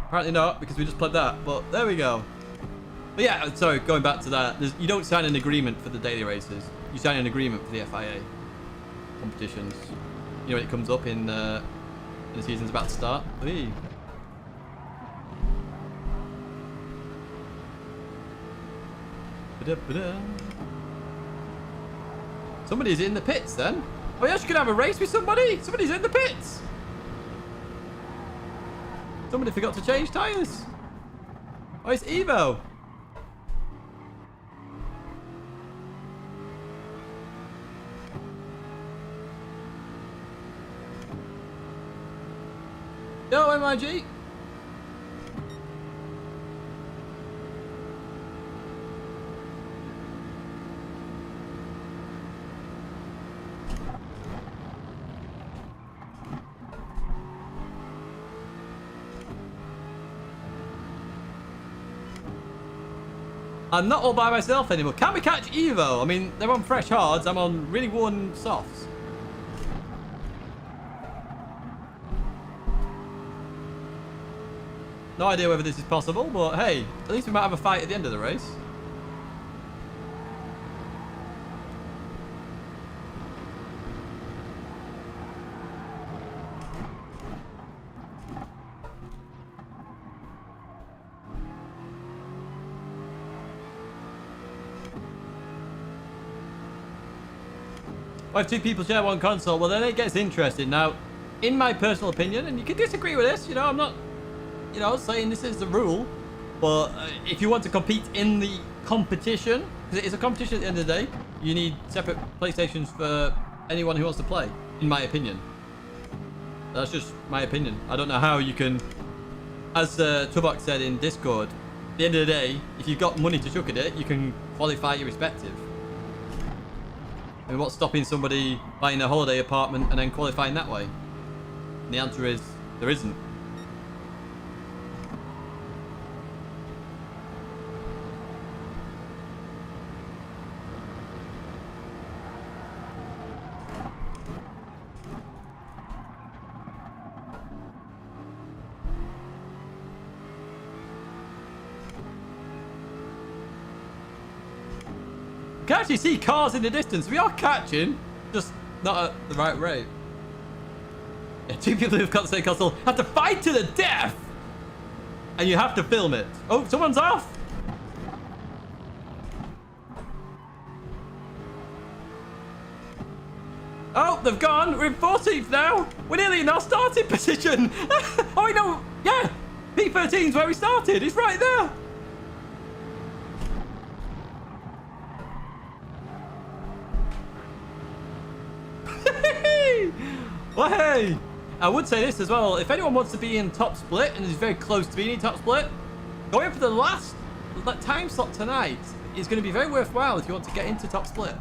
Apparently not, because we just played that. But there we go. But yeah, sorry, going back to that. You don't sign an agreement for the daily races. You sign an agreement for the FIA competitions. You know when it comes up in the season's about to start. Hey. Somebody's in the pits then. Oh yeah, you could have a race with somebody. Somebody's in the pits. Somebody forgot to change tyres. Oh, it's Evo. Yo, MIG. I'm not all by myself anymore. Can we catch Evo? I mean, they're on fresh hards. I'm on really worn softs. No idea whether this is possible, but hey, at least we might have a fight at the end of the race. Well, if two people share one console, well then it gets interesting. Now, in my personal opinion, and you can disagree with this, you know, I'm not, you know, saying this is the rule, but if you want to compete in the competition, because it is a competition at the end of the day, you need separate PlayStations for anyone who wants to play, in my opinion. That's just my opinion. I don't know how you can, as Tubok said in Discord, at the end of the day, if you've got money to chuck at it, you can qualify your respective. I mean, what's stopping somebody buying a holiday apartment and then qualifying that way? And the answer is, there isn't. You can actually see cars in the distance. We are catching, just not at the right rate. Yeah, two people who've got the same console have to fight to the death! And you have to film it. Oh, someone's off! Oh, they've gone. We're in 14th now. We're nearly in our starting position. Oh, wait, no. Yeah. P13's where we started. It's right there. Well, hey, I would say this as well. If anyone wants to be in top split and is very close to being in top split, going for the last time slot tonight is going to be very worthwhile if you want to get into top split.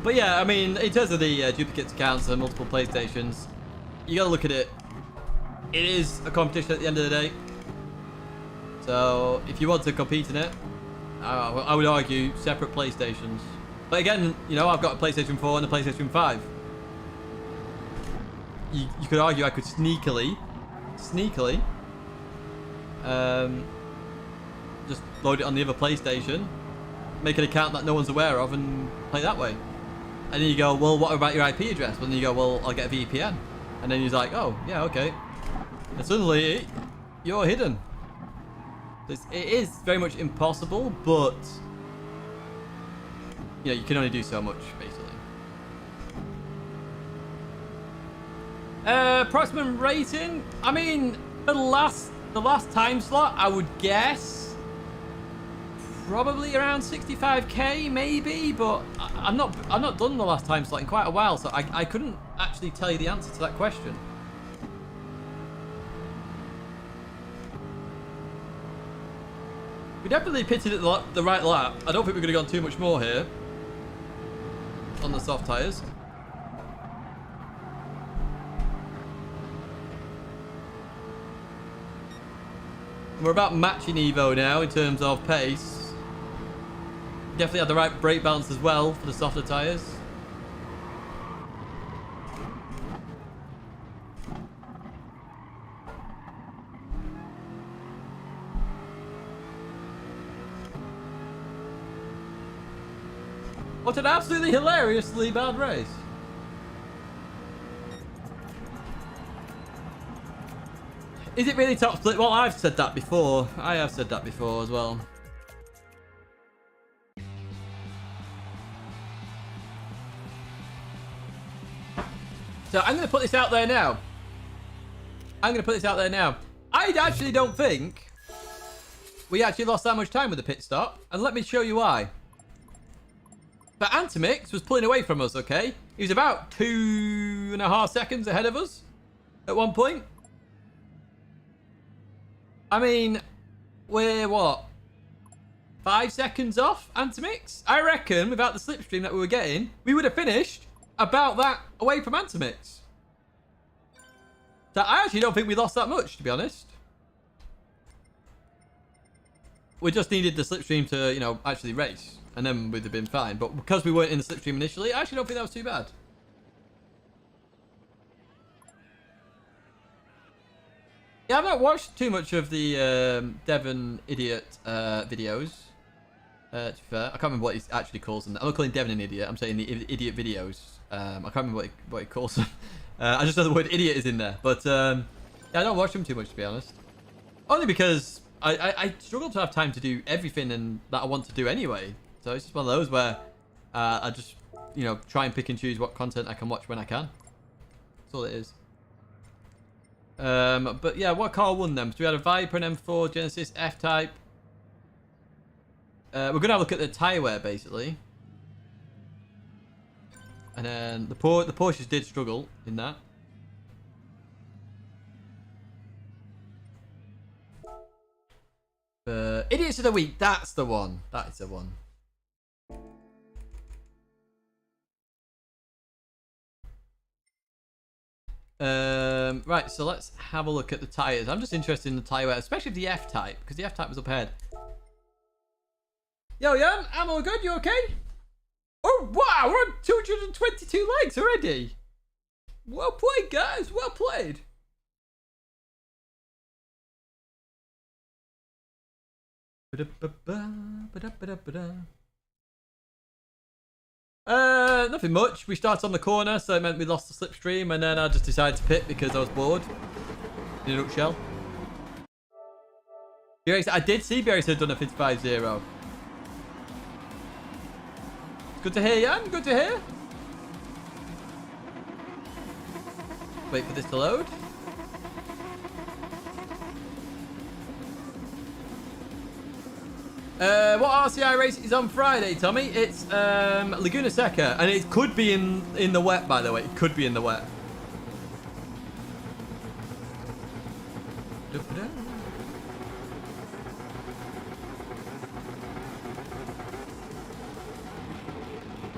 But yeah, I mean, in terms of the duplicate accounts and multiple PlayStations, you gotta look at it. It is a competition at the end of the day. So if you want to compete in it, I would argue separate PlayStations. But again, you know, I've got a PlayStation 4 and a PlayStation 5. You could argue I could sneakily, just load it on the other PlayStation, make an account that no one's aware of, and play that way. And then you go, well, what about your IP address? Well, then you go, well, I'll get a VPN. And then he's like, oh, yeah, okay. And suddenly, you're hidden. It is very much impossible, but you know, you can only do so much, basically. Approximate rating? I mean, the last time slot, I would guess probably around 65k, maybe, but I'm not done the last time slot in quite a while, so I couldn't actually tell you the answer to that question. We definitely pitted at the right lap. I don't think we're going to go on too much more here on the soft tyres. We're about matching Evo now in terms of pace. Definitely had the right brake balance as well for the softer tyres. What an absolutely hilariously bad race. Is it really top split? Well, I've said that before. I have said that before as well. So I'm going to put this out there now. I actually don't think we actually lost that much time with the pit stop. And let me show you why. But Antimix was pulling away from us, okay? He was about 2.5 seconds ahead of us at one point. I mean, we're what? 5 seconds off Antimix? I reckon without the slipstream that we were getting, we would have finished about that away from Antimix. So I actually don't think we lost that much, to be honest. We just needed the slipstream to, you know, actually race. And then we'd have been fine. But because we weren't in the slipstream initially, I actually don't think that was too bad. Yeah, I've not watched too much of the Devon Idiot videos. To be fair, I can't remember what he actually calls them. I'm not calling Devon an idiot. I'm saying the idiot videos. I can't remember what he calls them. I just know the word idiot is in there. But yeah, I don't watch them too much, to be honest. Only because I struggle to have time to do everything and that I want to do anyway. So it's just one of those where I just, you know, try and pick and choose what content I can watch when I can. That's all it is. But yeah, what car won them? So we had a Viper, an M4, Genesis, F-Type. We're going to have a look at the tyre wear, basically. And then the Porsches did struggle in that. Idiots of the Week, that's the one. That is the one. Right, so let's have a look at the tyres. I'm just interested in the tyre wear, especially the F-Type, because the F-Type was up ahead. Yo, Jan, I'm all good. You okay? Oh, wow, we're on 222 likes already. Well played, guys. Well played. Nothing much. We started on the corner, so it meant we lost the slipstream, and then I just decided to pit because I was bored. In a nutshell. I did see Barry had done a 55-0. Good to hear, Jan. Good to hear. Wait for this to load. What RCI race is on Friday, Tommy? It's Laguna Seca, and it could be in the wet, by the way. It could be in the wet.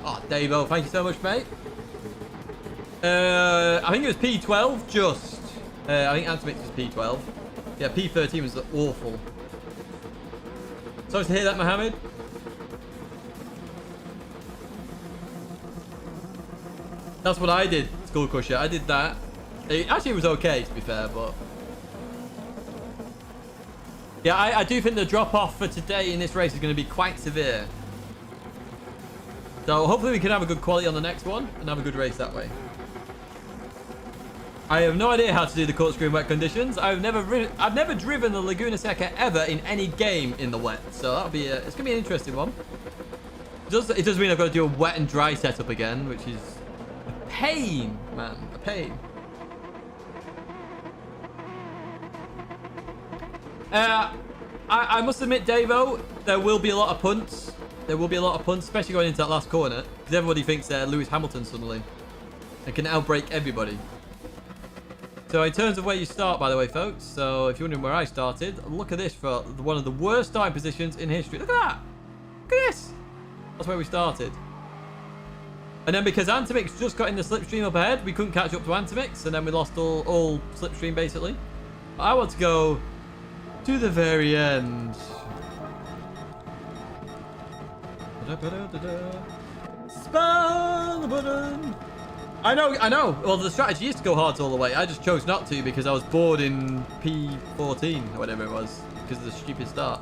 Oh, Davo, thank you so much, mate. I think it was P12, just. I think Antimix was P12. Yeah, P13 was awful. Sorry to hear that, Mohammed. That's what I did, Skull Crusher. I did that. It was okay, to be fair, but... Yeah, I do think the drop-off for today in this race is going to be quite severe. So hopefully we can have a good quality on the next one and have a good race that way. I have no idea how to do the corkscrew in wet conditions. I've never driven the Laguna Seca ever in any game in the wet. So that'll be it's gonna be an interesting one. It does mean I've got to do a wet and dry setup again, which is a pain, man, a pain. I must admit, Davo, there will be a lot of punts. There will be a lot of punts, especially going into that last corner, because everybody thinks they're Lewis Hamilton suddenly and can outbrake everybody. So in terms of where you start, by the way, folks, so if you're wondering where I started, look at this for one of the worst starting positions in history. Look at that. Look at this. That's where we started. And then because Antimix just got in the slipstream up ahead, we couldn't catch up to Antimix, and then we lost all slipstream, basically. But I want to go to the very end. Spam the button. I know. Well, the strategy is to go hard all the way. I just chose not to because I was bored in P14 or whatever it was because of the stupid start.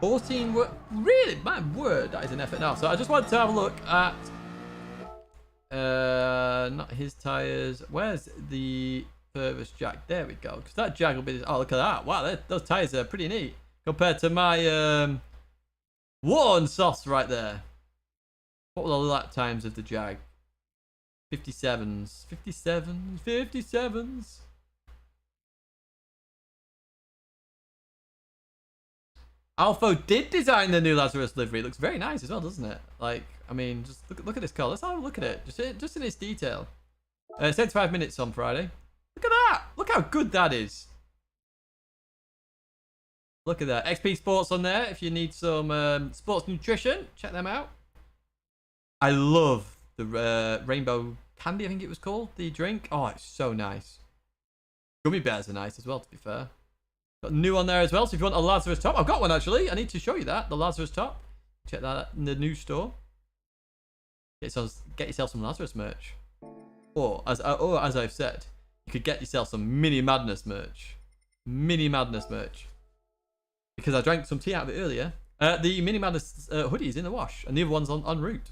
Really? My word, that is an effort now. So I just wanted to have a look at not his tires. Where's the furthest jack? There we go. Because that jack will be... Oh, look at that. Wow, those tires are pretty neat compared to my worn softs right there. What were the lap times of the Jag? 57s. 57s. Alpha did design the new Lazarus livery. It looks very nice as well, doesn't it? Like, I mean, just look at this car. Let's have a look at it. Just in its detail. 75 minutes on Friday. Look at that. Look how good that is. Look at that. XP Sports on there. If you need some sports nutrition, check them out. I love the rainbow candy, I think it was called. The drink. Oh, it's so nice. Gummy bears are nice as well, to be fair. Got new on there as well. So if you want a Lazarus top, I've got one actually. I need to show you that. The Lazarus top. Check that out in the new store. Get yourself some Lazarus merch. Or as I've said, you could get yourself some Mini Madness merch. Mini Madness merch. Because I drank some tea out of it earlier. The Mini Madness hoodie is in the wash, and the other one's en route.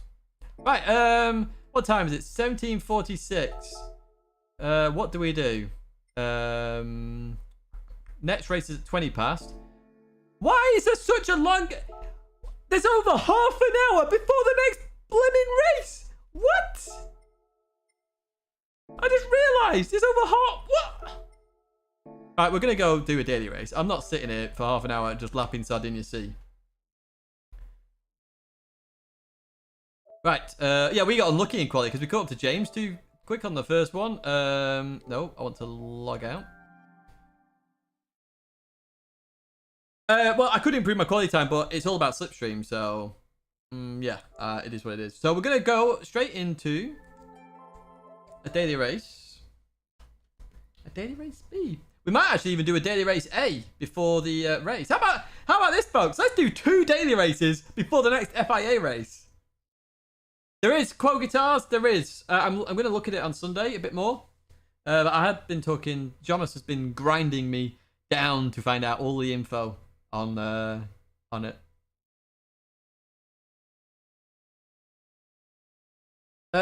Right. What time is it? 17:46. What do we do? Next race is at 20 past. Why is there such a long... There's over half an hour before the next blimmin' race. What? I just realised there's over half... What? Alright, we're going to go do a daily race. I'm not sitting here for half an hour just lapping Sardegna C. Right. Yeah, we got unlucky in quality because we caught up to James too quick on the first one. No, I want to log out. Well, I could improve my quality time, but it's all about slipstream, so yeah, it is what it is. So we're gonna go straight into a daily race. A daily race B. We might actually even do a daily race A before the race. How about this, folks? Let's do 2 daily races before the next FIA race. There is Quo Guitars. There is. I'm gonna look at it on Sunday a bit more. But I had been talking. Jonas has been grinding me down to find out all the info on it.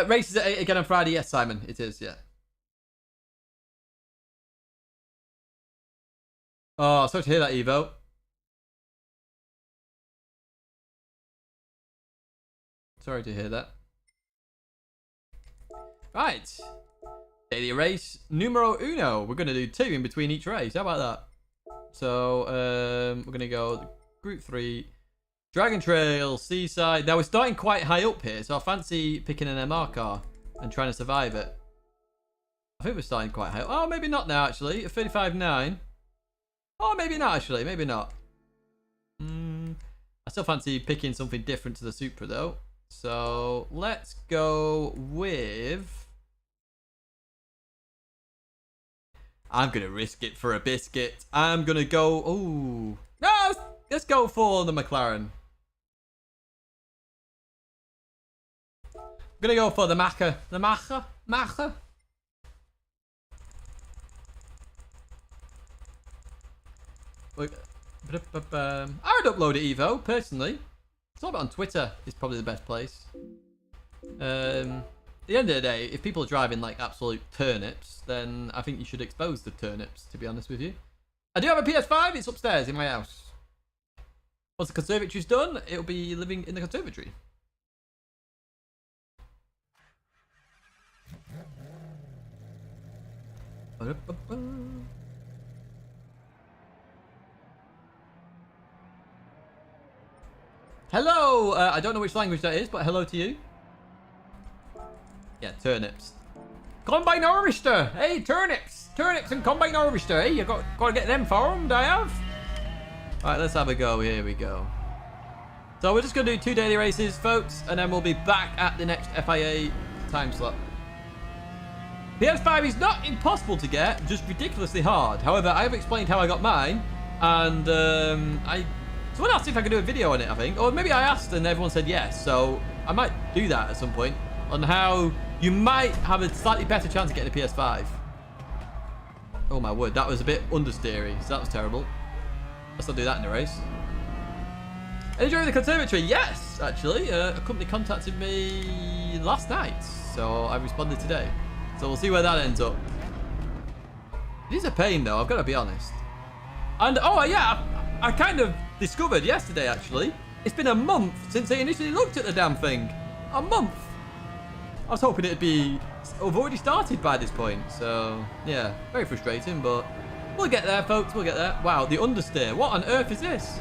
Races at 8 again on Friday. Yes, Simon, it is. Yeah. Oh, sorry to hear that, Evo. Sorry to hear that. Right. Daily race numero uno. We're going to do 2 in between each race. How about that? So, we're going to go Group 3. Dragon Trail, Seaside. Now, we're starting quite high up here, so I fancy picking an MR car and trying to survive it. I think we're starting quite high up. Oh, maybe not now, actually. At 35.9. Oh, maybe not, actually. Maybe not. I still fancy picking something different to the Supra, though. So, let's go with... I'm going to risk it for a biscuit. I'm going to go... Ooh. No, let's go for the McLaren. I'm going to go for the Macha. The Macha? Macha? I would upload it, Evo, personally. It's all about on Twitter. It's probably the best place. At the end of the day, if people are driving like absolute turnips, then I think you should expose the turnips, to be honest with you. I do have a PS5. It's upstairs in my house. Once the conservatory's done, it'll be living in the conservatory. Hello! I don't know which language that is, but hello to you. Yeah, turnips. Combine harvester! Hey, turnips! Turnips and combine harvester! Hey, you got to get them farmed, I have. Alright, let's have a go. Here we go. So we're just going to do 2 daily races, folks, and then we'll be back at the next FIA time slot. PS5 is not impossible to get, just ridiculously hard. However, I have explained how I got mine, and someone asked if I could do a video on it, I think. Or maybe I asked and everyone said yes, so I might do that at some point on how you might have a slightly better chance of getting a PS5. Oh my word, that was a bit understeery, so that was terrible. Let's not do that in the race. Enjoying the conservatory? Yes, actually. A company contacted me last night, so I responded today. So we'll see where that ends up. It is a pain though, I've got to be honest. And oh yeah, I kind of discovered yesterday actually, it's been a month since I initially looked at the damn thing. A month. I was hoping it'd be... I've already started by this point, so yeah, very frustrating, but we'll get there, folks, we'll get there. Wow, the understeer. What on earth is this?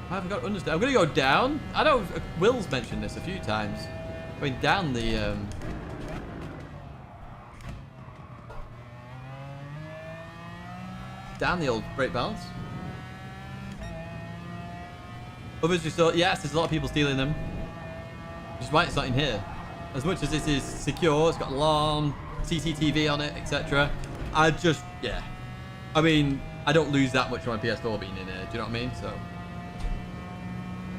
I haven't got understeer. I'm going to go down. I know Will's mentioned this a few times. Going down the old brake balance. Others just thought, yes, there's a lot of people stealing them. Which is why it's not in here. As much as this is secure, it's got alarm, CCTV on it, etc. Yeah. I mean, I don't lose that much on my PS4 being in here. Do you know what I mean? So,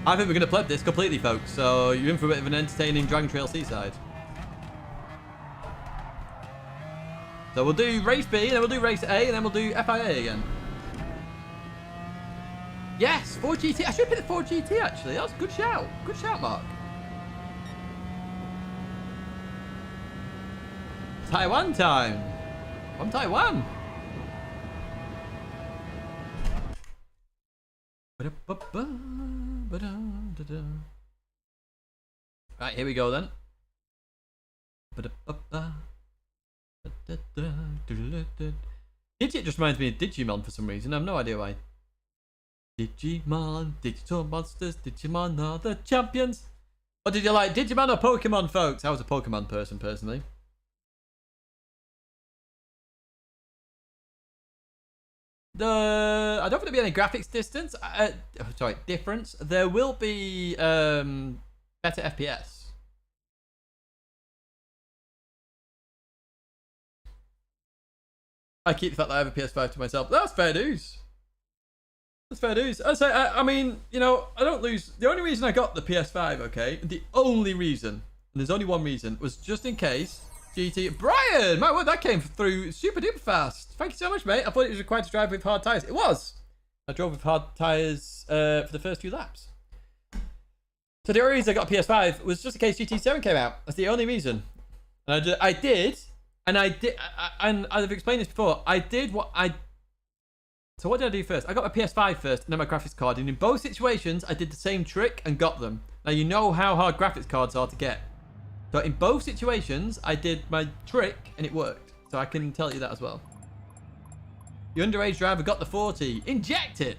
I think we're going to pleb this completely, folks. So, you're in for a bit of an entertaining Dragon Trail Seaside. So, we'll do race B, and then we'll do race A, and then we'll do FIA again. Yes, 4GT. I should have picked the 4GT, actually. That was a good shout. Good shout, Mark. Taiwan time. From Taiwan. Right, here we go then. Digit just reminds me of Digimon for some reason. I have no idea why. Digimon, digital monsters, Digimon are the champions. Or did you like Digimon or Pokemon, folks? I was a Pokemon person, personally. I don't think there'll be any graphics difference. There will be better FPS. I keep the fact that I have a PS5 to myself. That's fair news. That's fair news. I mean, you know, I don't lose. The only reason I got the PS5, okay, the only reason, and there's only one reason, was just in case GT. Brian, my word, that came through super duper fast. Thank you so much, mate. I thought it was required to drive with hard tyres. It was. I drove with hard tyres for the first few laps. So the only reason I got a PS5 was just in case GT7 came out. That's the only reason. And and I've explained this before. So what did I do first? I got my PS5 first, and then my graphics card. And in both situations, I did the same trick and got them. Now, you know how hard graphics cards are to get. So in both situations, I did my trick, and it worked. So I can tell you that as well. The underage driver got the 40. Inject it!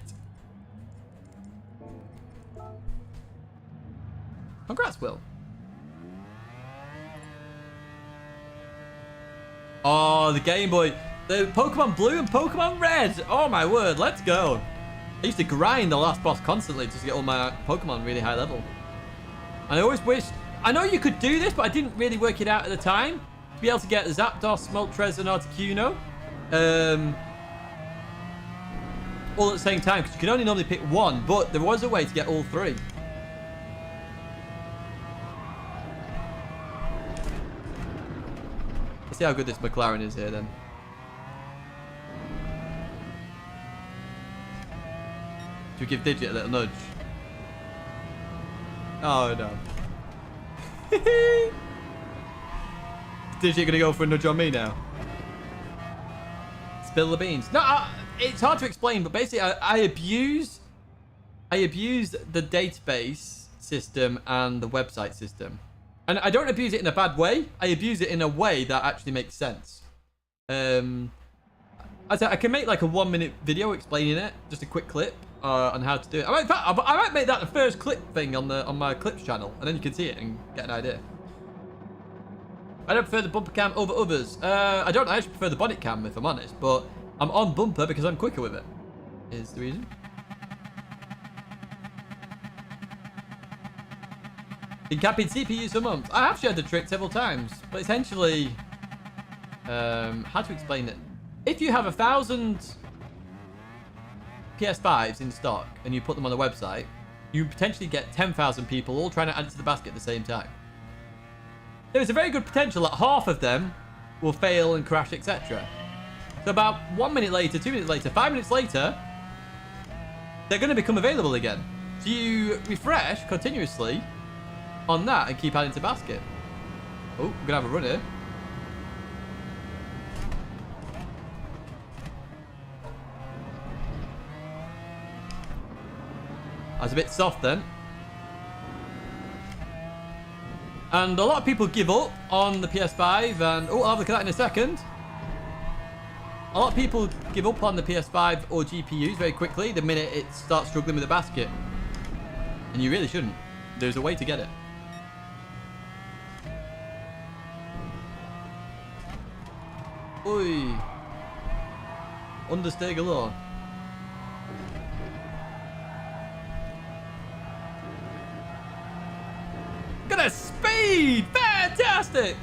Congrats, Will. Oh, the Game Boy. The Pokemon Blue and Pokemon Red. Oh my word, let's go. I used to grind the last boss constantly just to get all my Pokemon really high level. And I always wished... I know you could do this, but I didn't really work it out at the time. To be able to get Zapdos, Moltres, and Articuno. All at the same time, because you can only normally pick one. But there was a way to get all three. Let's see how good this McLaren is here then. Should we give Digit a little nudge? Oh no. Digit gonna go for a nudge on me now? Spill the beans. No, it's hard to explain, but basically I abuse the database system and the website system. And I don't abuse it in a bad way. I abuse it in a way that actually makes sense. I can make like a 1-minute video explaining it, just a quick clip on how to do it. In fact, I might make that the first clip thing on my clips channel, and then you can see it and get an idea. I don't prefer the bumper cam over others. I don't actually prefer the bonnet cam, if I'm honest, but I'm on bumper because I'm quicker with it. Is the reason. Been capping CPUs for months. I have shared the trick several times, but essentially, how to explain it? If you have 1,000 PS5s in stock and you put them on the website, you potentially get 10,000 people all trying to add it to the basket at the same time. There is a very good potential that half of them will fail and crash, etc. So about 1 minute later, 2 minutes later, 5 minutes later, they're going to become available again. So you refresh continuously on that and keep adding to basket. Oh, we're going to have a run here. I was a bit soft then. And a lot of people give up on the PS5 and... Oh, I'll have a look at that in a second. A lot of people give up on the PS5 or GPUs very quickly the minute it starts struggling with the basket. And you really shouldn't. There's a way to get it. Oi. Understeer galore. Look at the speed! Fantastic!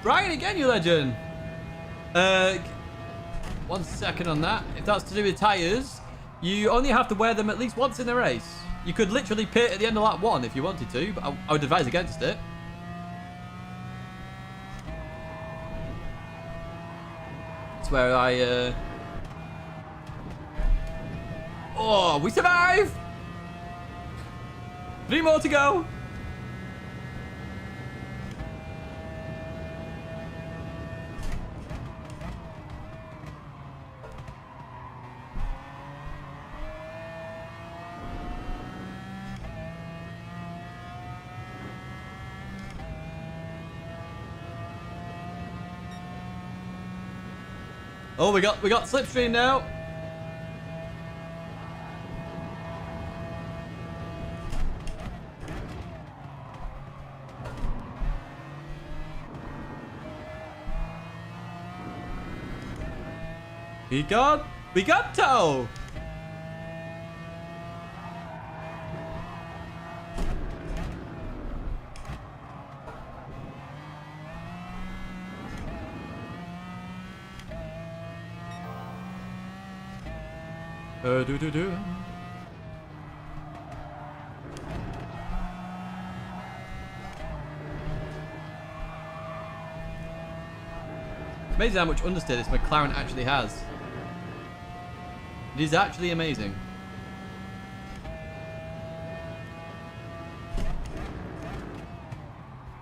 Brian again, you legend. 1 second on that. If that's to do with tyres, you only have to wear them at least once in the race. You could literally pit at the end of lap 1 if you wanted to, but I would advise against it. That's where I... Oh, we survive! 3 more to go. Oh, we got slipstream now. We got tow. Do. It's amazing how much understeer this McLaren actually has. It is actually amazing.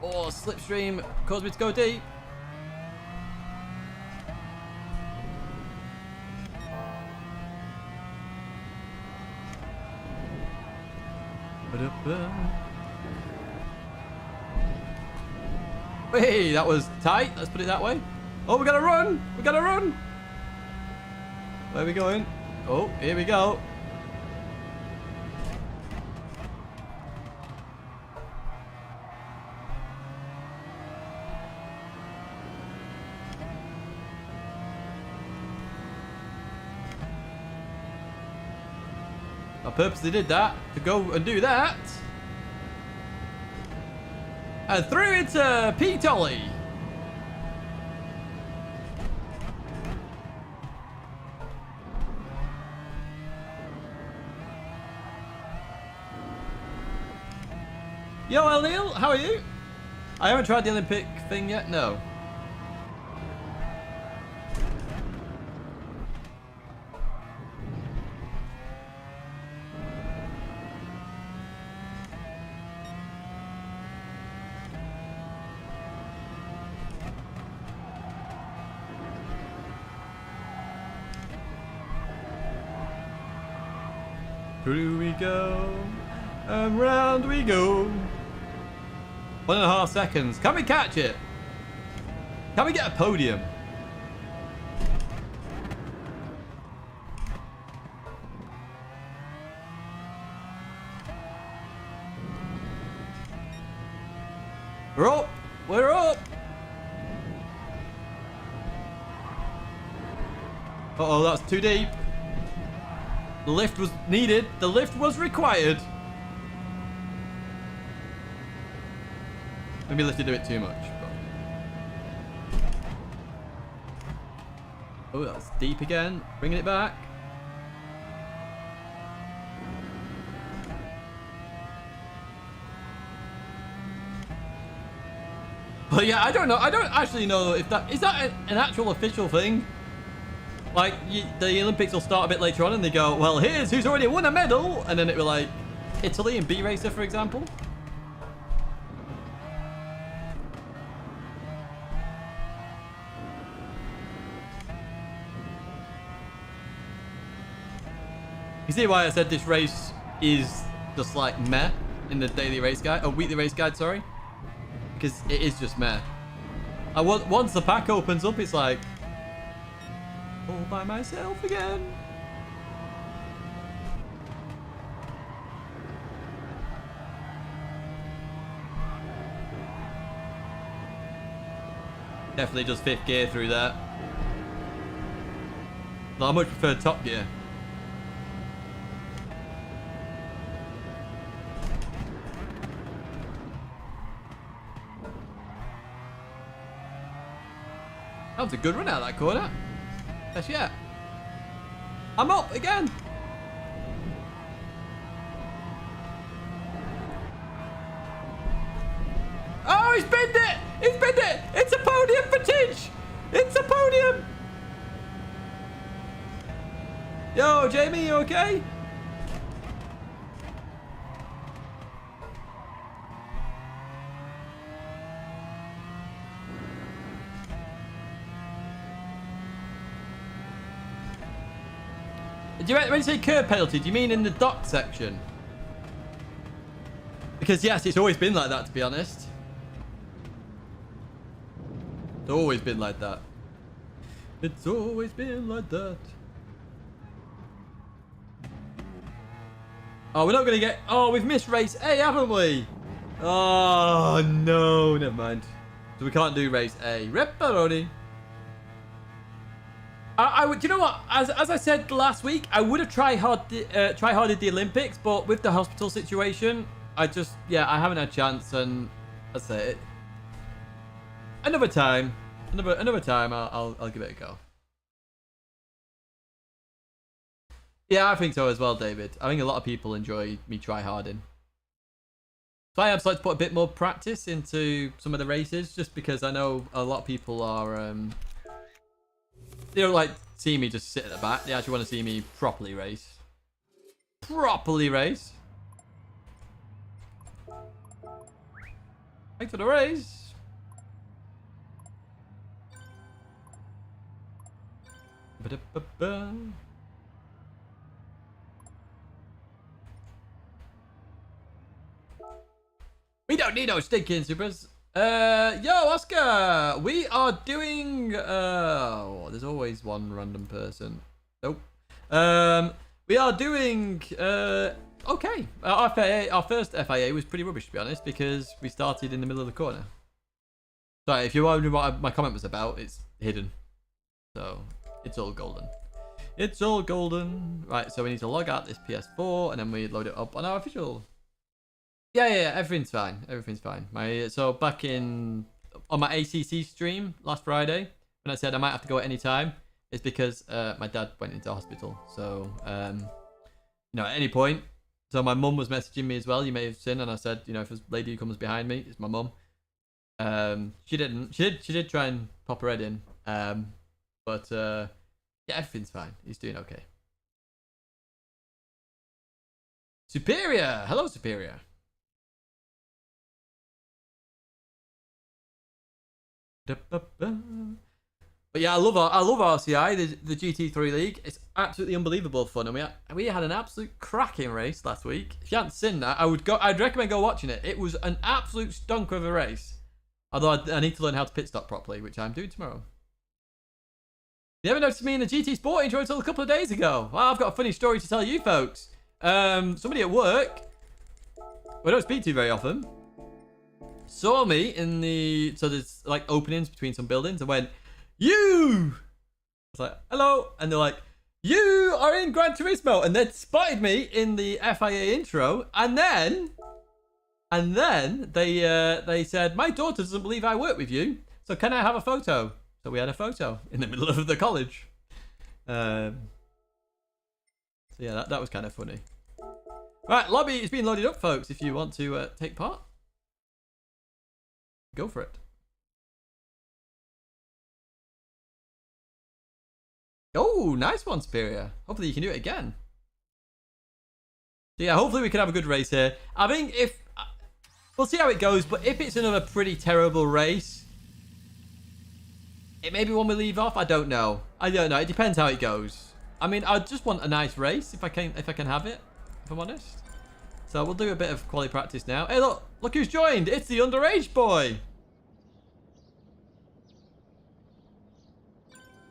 Oh, slipstream caused me to go deep. Hey, that was tight. Let's put it that way. Oh, we gotta run. We gotta run. Where are we going? Oh, here we go. I purposely did that to go and do that. And threw it to Pete Ollie. Yo, Neil, how are you? I haven't tried the Olympic thing yet, no. Through we go, and round we go. 1.5 seconds. Can we catch it? Can we get a podium? We're up. We're up. Uh-oh, that's too deep. The lift was needed. The lift was required. Maybe lifted a bit too much. But... Oh, that's deep again. Bringing it back. But yeah, I don't know. I don't actually know if that... Is that an actual official thing? Like, the Olympics will start a bit later on and they go, well, here's who's already won a medal. And then it will like, Italy and B-Racer, for example. You see why I said this race is just like meh in the daily race guide, or weekly race guide, sorry. Because it is just meh. Once the pack opens up, it's like, all by myself again. Definitely does 5th gear through there. Though I much prefer top gear. That was a good run out of that corner. Best yet. I'm up again. Oh, he's binned it! He's binned it! It's a podium for Tidge! It's a podium! Yo, Jamie, you okay? When you say curb penalty, do you mean in the dock section? Because yes, it's always been like that, to be honest. It's always been like that. It's always been like that. Oh, we're not going to get... Oh, we've missed race A, haven't we? Oh, no. Never mind. So we can't do race A. Ripperoni. I would, you know what? As I said last week, I would have try harded the Olympics, but with the hospital situation, I haven't had a chance, and that's it. Another time, I'll give it a go. Yeah, I think so as well, David. I think a lot of people enjoy me try harding. So I have like to put a bit more practice into some of the races, just because I know a lot of people are. They don't like see me just sit at the back. They actually want to see me properly race. Properly race. Thanks for the race. Ba-da-ba-ba. We don't need no stinking supers. Yo, Oscar, we are doing, there's always one random person. Nope. We are doing, okay. Our first FIA was pretty rubbish, to be honest, because we started in the middle of the corner. Sorry, if you're wondering what my comment was about, it's hidden. So, it's all golden. It's all golden. Right, so we need to log out this PS4, and then we load it up on our official... Yeah, everything's fine. Everything's fine. So back on my ACC stream last Friday, when I said I might have to go at any time, it's because my dad went into hospital. So, at any point. So my mum was messaging me as well. You may have seen, and I said, if a lady who comes behind me, it's my mum. She didn't. She did try and pop her head in. But yeah, everything's fine. He's doing okay. Superior. Hello, Superior. But yeah, I love RCI, the GT3 League. It's absolutely unbelievable fun, and we had an absolute cracking race last week. If you haven't seen that, I'd recommend go watching it. It was an absolute stunk of a race. Although I need to learn how to pit stop properly, which I'm doing tomorrow. You ever noticed me in the GT Sport intro until a couple of days ago? Well, I've got a funny story to tell you folks. Somebody at work, we don't speak to very often, saw me in so there's like openings between some buildings, and went, "You!" I was like, "Hello," and they're like, "You are in Gran Turismo," and they spotted me in the FIA intro, and then they said, "My daughter doesn't believe I work with you, so can I have a photo?" So we had a photo in the middle of the college. So yeah, that was kind of funny. Right, lobby is being loaded up, folks. If you want to take part, go for it. Oh, nice one, Superior. Hopefully you can do it again. So yeah, hopefully we can have a good race here. I think we'll see how it goes, but if it's another pretty terrible race, it may be one we leave off. I don't know. It depends how it goes. I mean, I just want a nice race if I can have it, if I'm honest. So we'll do a bit of quality practice now. Hey, look who's joined. It's the underage boy.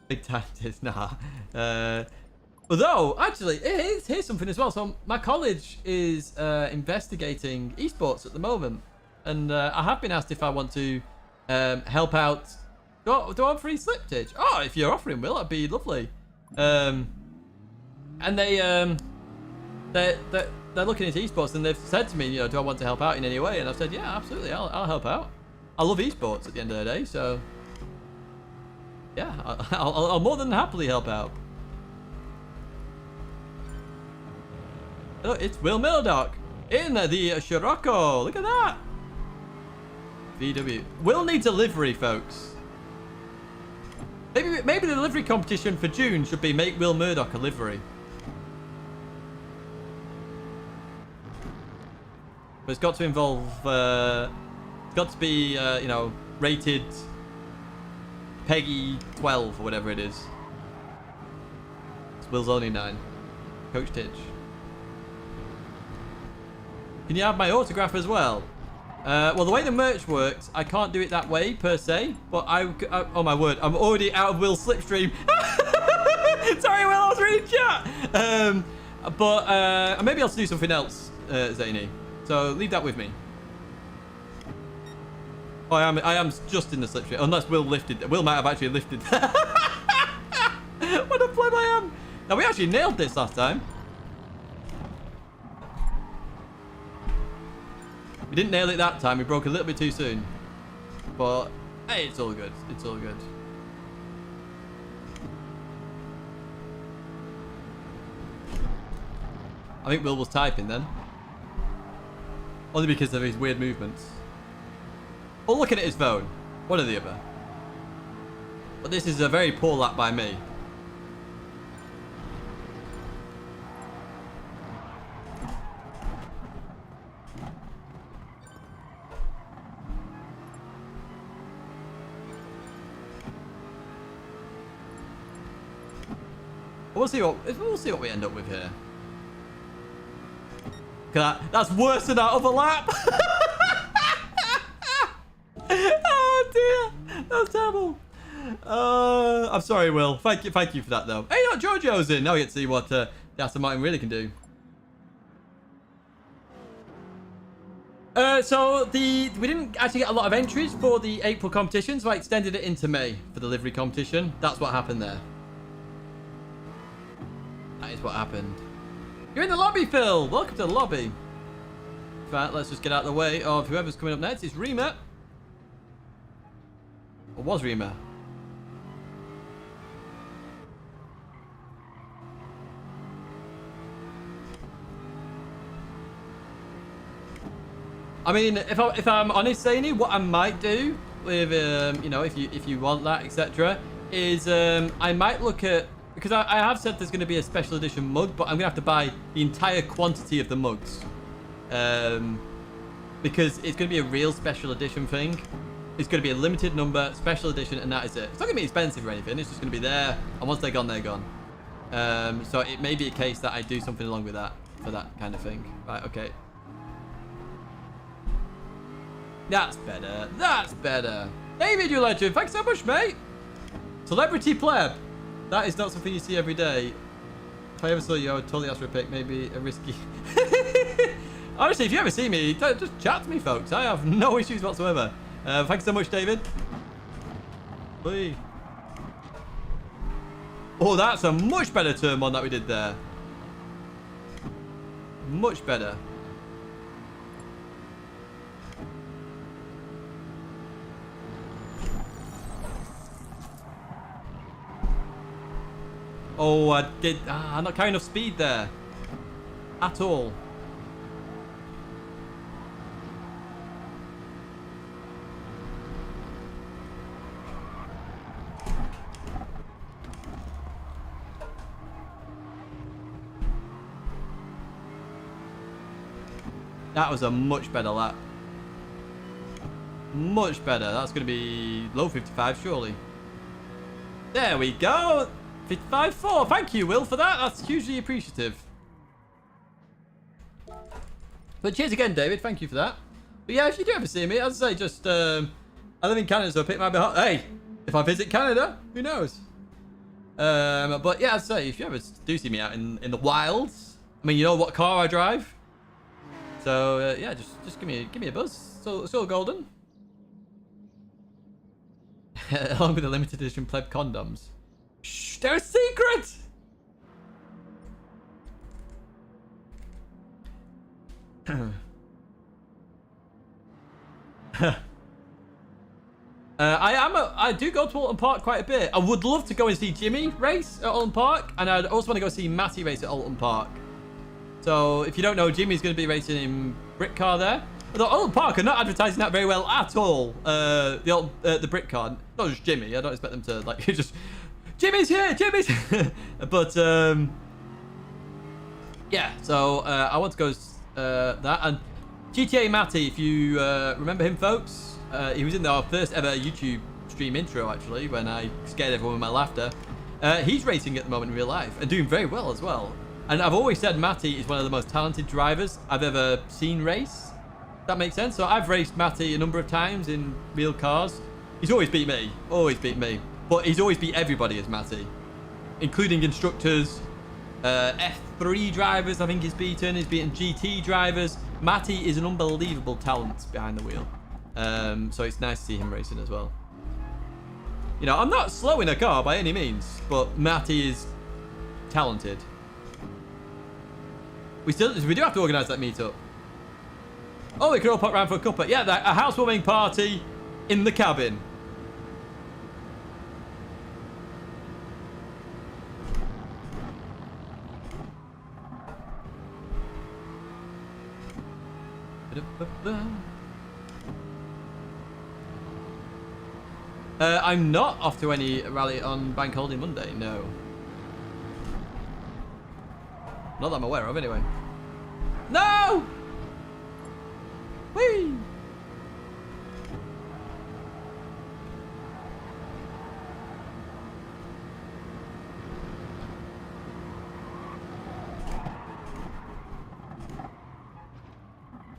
Big time this, nah. Although, actually, here's something as well. So my college is investigating esports at the moment, and I have been asked if I want to help out Do I want free slip stitch? Oh, if you're offering, Will, that'd be lovely. And they're looking into esports, and they've said to me, you know, do I want to help out in any way? And I've said, yeah, absolutely, I'll help out. I love esports at the end of the day, so yeah, I'll more than happily help out. Oh, it's Will Murdoch in the Scirocco. Look at that. VW. Will needs a livery, folks. Maybe the livery competition for June should be make Will Murdoch a livery. But it's got to involve, it's got to be, you know, rated Peggy 12 or whatever it is. It's Will's only 9. Coach Titch. Can you have my autograph as well? Well, the way the merch works, I can't do it that way per se. But oh my word, I'm already out of Will's slipstream. Sorry, Will, I was reading chat. But maybe I'll do something else, Zany. So leave that with me. Oh, I am just in the slipstream, unless Will lifted. Will might have actually lifted. What a pleb I am! Now we actually nailed this last time. We didn't nail it that time. We broke a little bit too soon. But hey, it's all good. It's all good. I think Will was typing then. Only because of his weird movements. Or looking at his phone. One or the other. But this is a very poor lap by me. We'll see what we end up with here. That's worse than our other lap. Oh dear, that's terrible. I'm sorry, Will. Thank you for that though. Hey, look, Giorgio's in. Now we get to see what the Aston Martin really can do. So we didn't actually get a lot of entries for the April competition, so I extended it into May for the livery competition. That's what happened there. That is what happened. You're in the lobby, Phil. Welcome to the lobby. In fact, let's just get out of the way of whoever's coming up next. It's Rima. Or was Rima? I mean, if I'm honest, Zany, what I might do with you know, if you want that, etc., is I might look at, because I have said there's going to be a special edition mug, but I'm going to have to buy the entire quantity of the mugs. Because it's going to be a real special edition thing. It's going to be a limited number, special edition, and that is it. It's not going to be expensive or anything. It's just going to be there, and once they're gone, they're gone. So it may be a case that I do something along with that, for that kind of thing. Right, okay. That's better. That's better. David, you legend. Thanks so much, mate. Celebrity pleb. That is not something you see every day. If I ever saw you, I would totally ask for a pic. Maybe a risky... Honestly, if you ever see me, just chat to me, folks. I have no issues whatsoever. Thanks so much, David. Whee. Oh, that's a much better turn one that we did there. Much better. Oh, I'm not carrying enough speed there. At all. That was a much better lap. Much better. That's going to be low 55, surely. There we go. 55.4. Thank you, Will, for that. That's hugely appreciative. But cheers again, David. Thank you for that. But yeah, if you do ever see me, as I say, just I live in Canada, so pick my behind. Hey, if I visit Canada, who knows? But yeah, as I say, if you ever do see me out in the wilds, I mean, you know what car I drive. So yeah, just give me a buzz. So golden. Along with the limited edition pleb condoms. Shh, they're a secret! I do go to Alton Park quite a bit. I would love to go and see Jimmy race at Alton Park, and I'd also want to go see Matty race at Alton Park. So if you don't know, Jimmy's going to be racing in Brick Car there. Although Alton Park are not advertising that very well at all. The Brick Car, not just Jimmy. I don't expect them to like just Jimmy's here, Jimmy's. But yeah. So I want to go that and GTA Matty. If you remember him, folks. He was in our first ever YouTube stream intro, actually, when I scared everyone with my laughter. He's racing at the moment in real life and doing very well as well. And I've always said Matty is one of the most talented drivers I've ever seen race. That makes sense. So I've raced Matty a number of times in real cars. He's always beat me. Always beat me. But he's always beat everybody as Matty. Including instructors, F3 drivers, I think he's beaten. He's beaten GT drivers. Matty is an unbelievable talent behind the wheel. So it's nice to see him racing as well. You know, I'm not slow in a car by any means, but Matty is talented. We do have to organise that meetup. Oh, we could all pop round for a cuppa. Yeah, a housewarming party in the cabin. I'm not off to any rally on Bank Holiday Monday, no. Not that I'm aware of, anyway. No! Whee!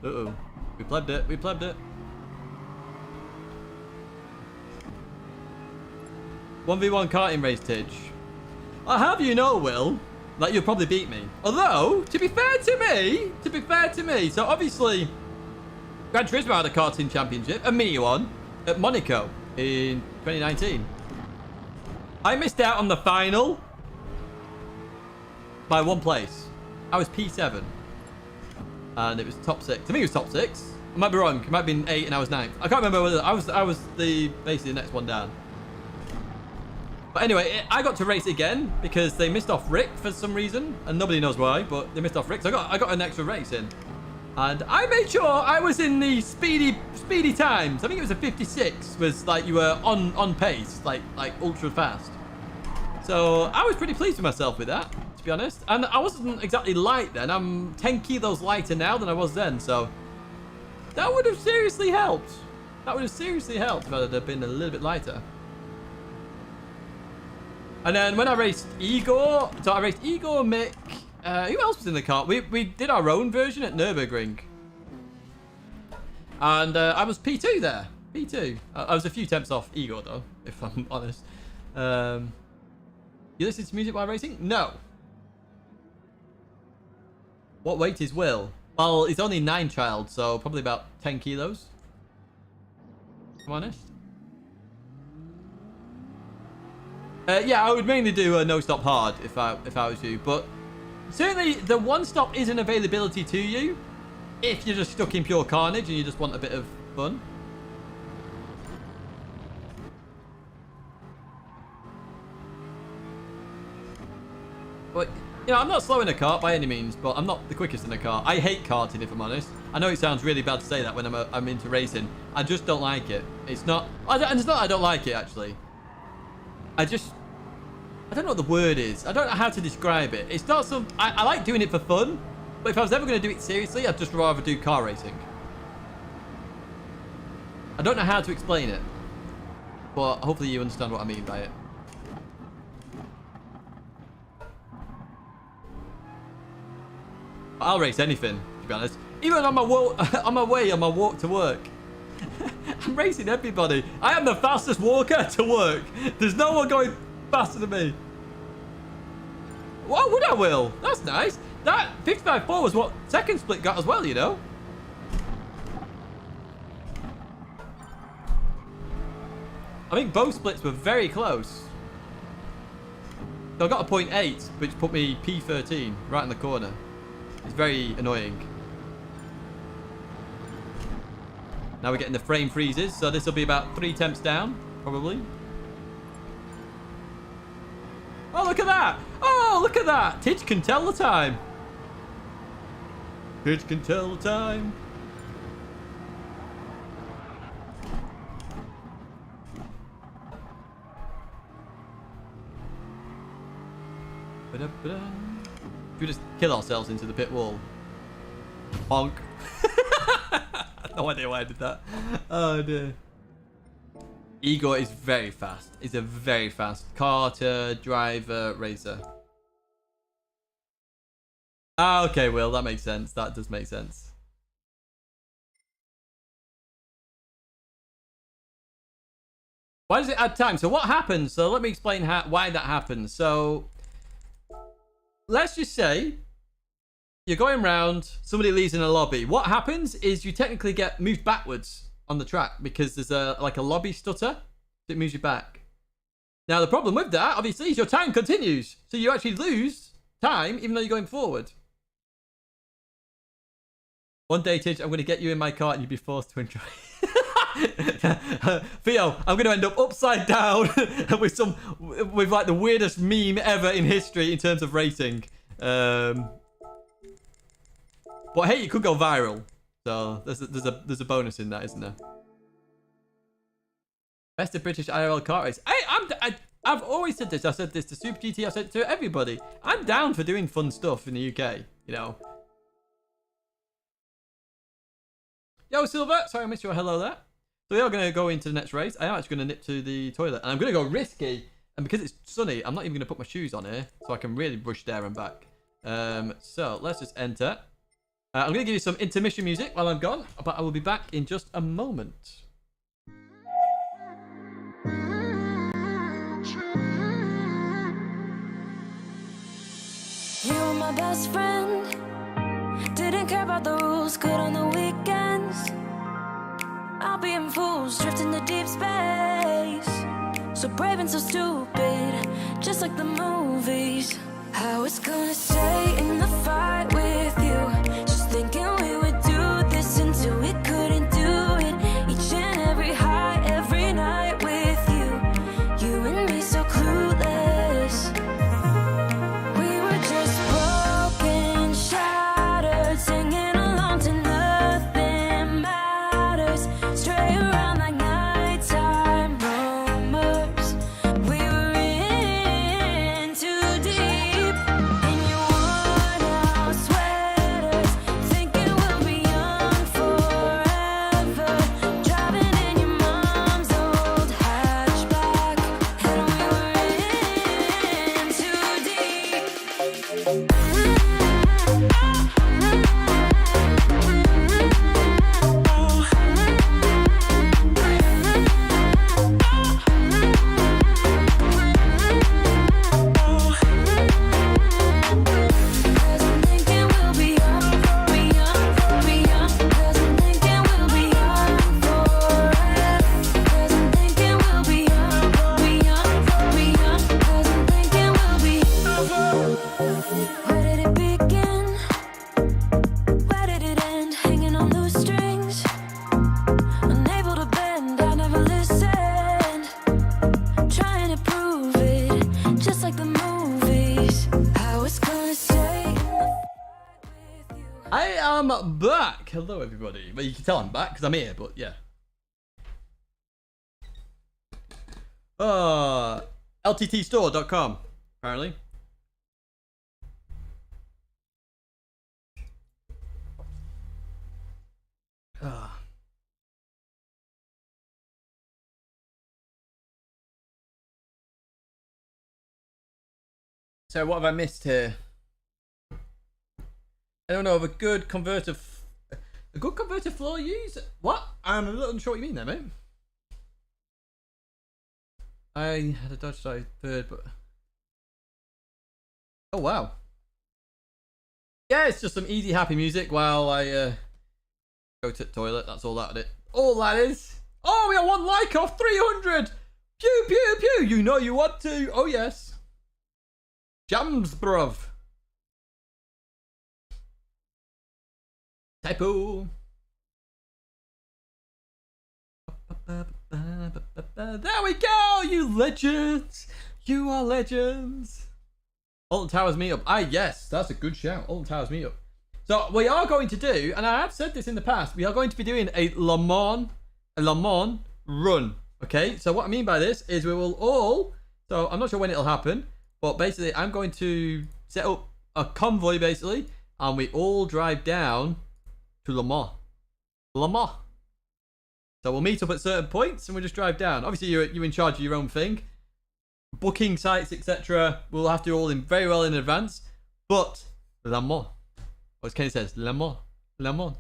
Uh-oh. We plebbed it, we plebbed it. 1v1 karting race, Tidge. I'll have you know, Will, that you'll probably beat me. Although, to be fair to me, so obviously, Gran Turismo had a karting championship, a mini one, at Monaco in 2019. I missed out on the final by 1 place. I was P7. And it was top 6. I think it was top 6. I might be wrong. It might have been 8 and I was 9th. I can't remember whether I was basically the next one down. But anyway, I got to race again because they missed off Rick for some reason, and nobody knows why, but they missed off Rick. So I got an extra race in, and I made sure I was in the speedy times. I think it was a 56. Was like you were on pace, like ultra fast. So I was pretty pleased with myself with that, to be honest. And I wasn't exactly light then. I'm 10 kilos lighter now than I was then. So that would have seriously helped. That would have seriously helped if I had been a little bit lighter. And then when I raced Igor, so I raced Igor, Mick, who else was in the car? We did our own version at Nürburgring. And I was P2 there, P2. I was a few temps off Igor though, if I'm honest. You listen to music while racing? No. What weight is Will? Well, he's only 9 child, so probably about 10 kilos. If I'm honest. Yeah, I would mainly do a no stop hard if I was you, but certainly the one stop is an availability to you if you're just stuck in pure carnage and you just want a bit of fun. But you know, I'm not slow in a kart by any means, but I'm not the quickest in a car. I hate karting, if I'm honest. I know it sounds really bad to say that when I'm into racing. I just don't like it. It's not. It's not. I don't like it actually. I don't know what the word is. I don't know how to describe it. It's not some... I like doing it for fun, but if I was ever going to do it seriously, I'd just rather do car racing. I don't know how to explain it, but hopefully you understand what I mean by it. I'll race anything, to be honest. Even on my walk to work. I'm racing everybody. I am the fastest walker to work. There's no one going faster than me. Why would I, Will? That's nice. That 55.4 was what second split got as well, you know. I think both splits were very close. So I got a 0.8, which put me P13 right in the corner. It's very annoying. Now we're getting the frame freezes, so this will be about 3 temps down, probably. Oh, look at that! Oh, look at that! Tidge can tell the time. Tidge can tell the time. Should we just kill ourselves into the pit wall? Bonk. No idea why I did that. Oh dear. Igor is very fast. He's a very fast karter, driver, racer. Ah, okay, Will, that makes sense. That does make sense. Why does it add time? So what happens? So let me explain why that happens. So let's just say you're going around, somebody leaves in a lobby. What happens is you technically get moved backwards on the track because there's a lobby stutter. It moves you back. Now the problem with that, obviously, is your time continues. So you actually lose time even though you're going forward. One day, Tidge, I'm going to get you in my car and you'll be forced to enjoy Theo, I'm going to end up upside down with like the weirdest meme ever in history in terms of racing. But hey, it could go viral. So there's a bonus in that, isn't there? Best of British IRL car race. I've always said this. I said this to Super GT. I said it to everybody. I'm down for doing fun stuff in the UK. You know. Yo, Silver. Sorry, I missed your hello there. So we are going to go into the next race. I am actually going to nip to the toilet. And I'm going to go risky. And because it's sunny, I'm not even going to put my shoes on here. So I can really brush there and back. So let's just enter. I'm going to give you some intermission music while I'm gone. But I will be back in just a moment. You were my best friend. Didn't care about the rules, good on the weekends. I'll be in fools, drifting to deep space. So brave and so stupid, just like the movies. I was gonna stay in the fight with you, just thinking we would do this until we couldn't do it. Each and every high, every night with you. You and me so clueless. We were just broken, shattered, singing along to nothing matters. Stray around like nighttime rumors. We were in too deep. In your worn out sweaters, thinking we'll be young forever. Driving in your mom's old hatchback, and we were in too deep. Cause I'm thinking we'll be young, be young, be young. Cause I'm thinking we'll be young forever. Cause I'm thinking we'll be young, be young, be young. Cause I'm thinking we'll be. Where did it begin? Where did it end? Hanging on loose strings, unable to bend. I never listened, trying to prove it, just like the movies. I was gonna stay in the fight with you. I am back. Hello, everybody. Well, you can tell I'm back because I'm here, but yeah. LTTstore.com, apparently. Ah. So what have I missed here? I don't know of a good converter. A good converter floor use? What? I'm a little unsure what you mean there, mate. I had a Dodge side third, but oh wow. Yeah, it's just some easy, happy music while I go to the toilet. That's all that it. All that is. Oh, we got one like off 300. Pew, pew, pew. You know you want to. Oh, yes. Jams, bruv. Typo. There we go, you legends. You are legends. Alton Towers meetup. Ah, yes, that's a good shout. Alton Towers meetup. So we are going to do, and I have said this in the past, we are going to be doing a Le Mans run. Okay, so what I mean by this is we will all, so I'm not sure when it'll happen, but basically I'm going to set up a convoy basically, and we all drive down to Le Mans. Le Mans. So we'll meet up at certain points and we'll just drive down. Obviously you're in charge of your own thing. Booking sites, etc. We'll have to do all in very well in advance. But Le Mans. As Kenny says, Le Mans. Le Mans.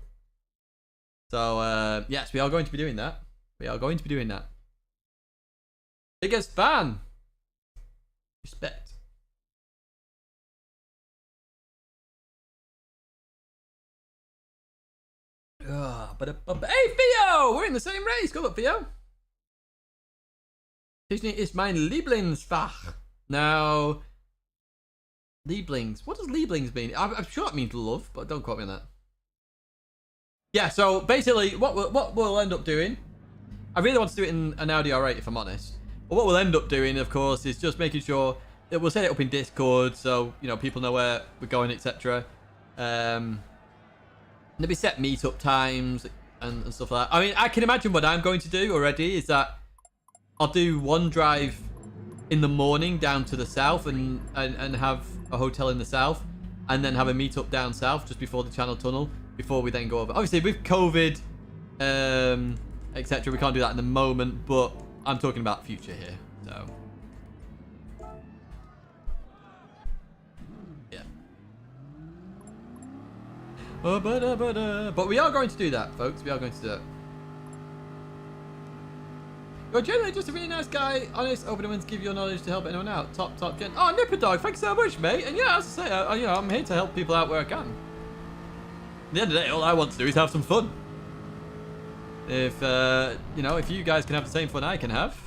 So yes, we are going to be doing that. We are going to be doing that. Biggest fan. Respect. Hey Theo! We're in the same race. Go up, Theo. Tidgney is mein Lieblingsfach. Now, Lieblings. What does Lieblings mean? I'm sure it means love, but don't quote me on that. Yeah, so basically, what we'll end up doing, I really want to do it in an Audi R8 if I'm honest. But what we'll end up doing, of course, is just making sure that we'll set it up in Discord, so you know people know where we're going, etc. There'll be set meetup times and stuff like that. I mean, I can imagine what I'm going to do already is that I'll do one drive in the morning down to the south and have a hotel in the south, and then have a meetup down south just before the Channel Tunnel before we then go over. Obviously, with COVID, etc., we can't do that in the moment, but I'm talking about future here. So, yeah. But we are going to do that, folks. We are going to do that. You're generally just a really nice guy, honest, open and willing to give your knowledge to help anyone out. Top gen. Oh, Nipper Dog, thanks so much, mate. And yeah, as I say, you know, I'm here to help people out where I can. At the end of the day, all I want to do is have some fun. If you know, if you guys can have the same fun I can have,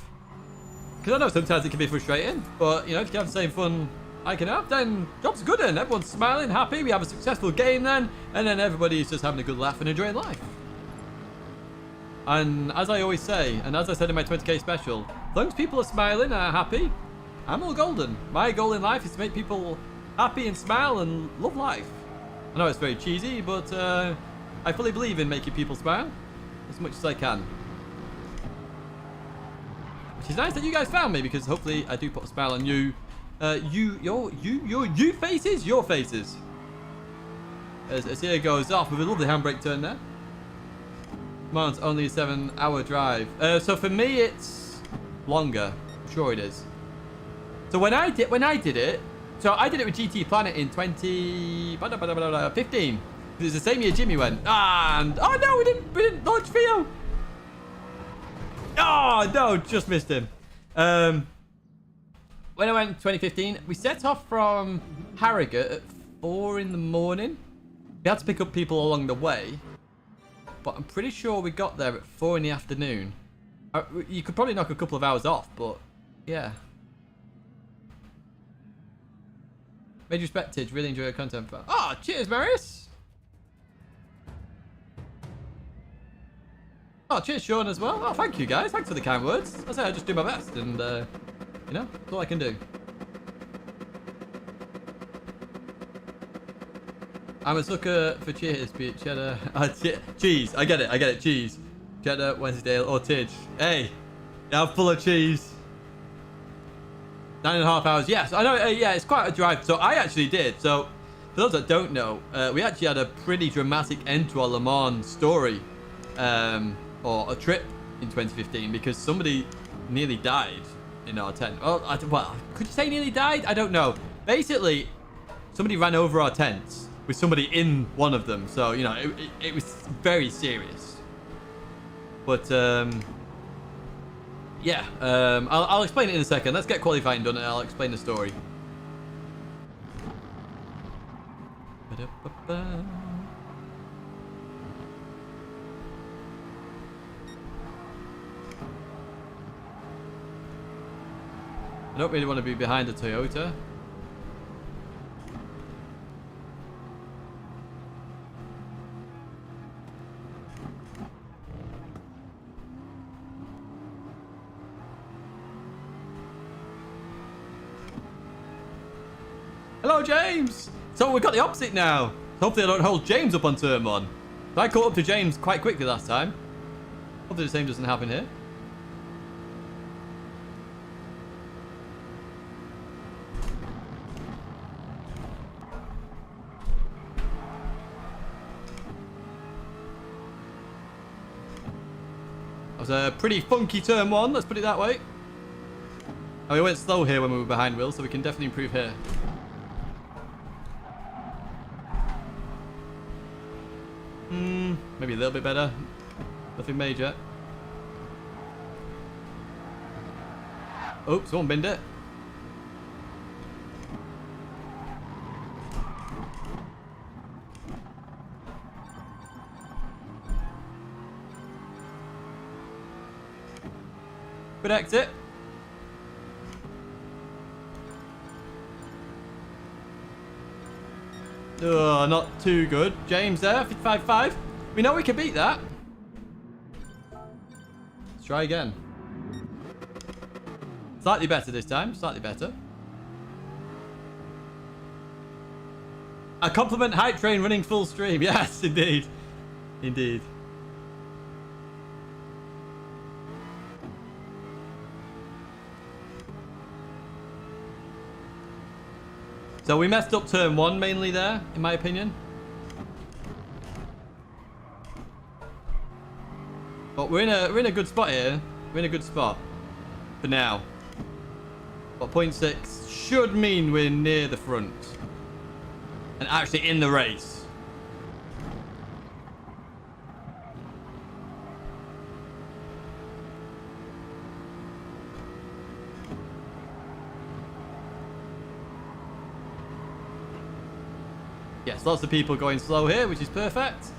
because I know sometimes it can be frustrating, but you know, if you can have the same fun I can have, then job's good and everyone's smiling, happy. We have a successful game then, and then everybody's just having a good laugh and enjoying life. And as I always say, and as I said in my 20k special, as long as people are smiling and are happy, I'm all golden. My goal in life is to make people happy and smile and love life. I know it's very cheesy, but I fully believe in making people smile as much as I can. Which is nice that you guys found me, because hopefully I do put a smile on you. Your faces. As here goes off with a lovely handbrake turn there. It's only a 7-hour drive. So for me, it's longer. I'm sure it is. So when I did it, so I did it with GT Planet in 2015. It was the same year Jimmy went. And oh no, we didn't launch Theo. Oh no, just missed him. When I went in 2015, we set off from Harrogate at 4 in the morning. We had to pick up people along the way. But I'm pretty sure we got there at 4 in the afternoon. You could probably knock a couple of hours off, but yeah. Major respect, Tidge. Really enjoy your content. Oh, cheers, Marius. Oh, cheers, Sean, as well. Oh, thank you, guys. Thanks for the kind words. I say I just do my best, and you know, that's all I can do. I'm a sucker for cheers, be it cheddar. Cheese. I get it. Cheese. Cheddar, Wednesday, or Tidge. Hey, I'm full of cheese. 9.5 hours. Yes, I know. Yeah, it's quite a drive. So I actually did. So for those that don't know, we actually had a pretty dramatic end to our Le Mans story, or a trip in 2015, because somebody nearly died in our tent. Well, could you say nearly died? I don't know. Basically, somebody ran over our tents with somebody in one of them, so you know it was very serious. But yeah, I'll explain it in a second. Let's get qualifying done and I'll explain the story. I don't really want to be behind the Toyota. Hello, James! So we've got the opposite now. Hopefully I don't hold James up on turn 1. So I caught up to James quite quickly last time. Hopefully the same doesn't happen here. That was a pretty funky turn 1, let's put it that way. And we went slow here when we were behind Will, so we can definitely improve here. Maybe a little bit better. Nothing major. Oh, someone binned it. Good exit. Oh, not too good. James there, 55.5. We know we can beat that. Let's try again. Slightly better this time, slightly better. A compliment hype train running full stream. Yes, indeed. Indeed. So we messed up turn 1 mainly there, in my opinion. But we're in a good spot here. We're in a good spot for now. But 0.6 should mean we're near the front and actually in the race. Yes, lots of people going slow here, which is perfect.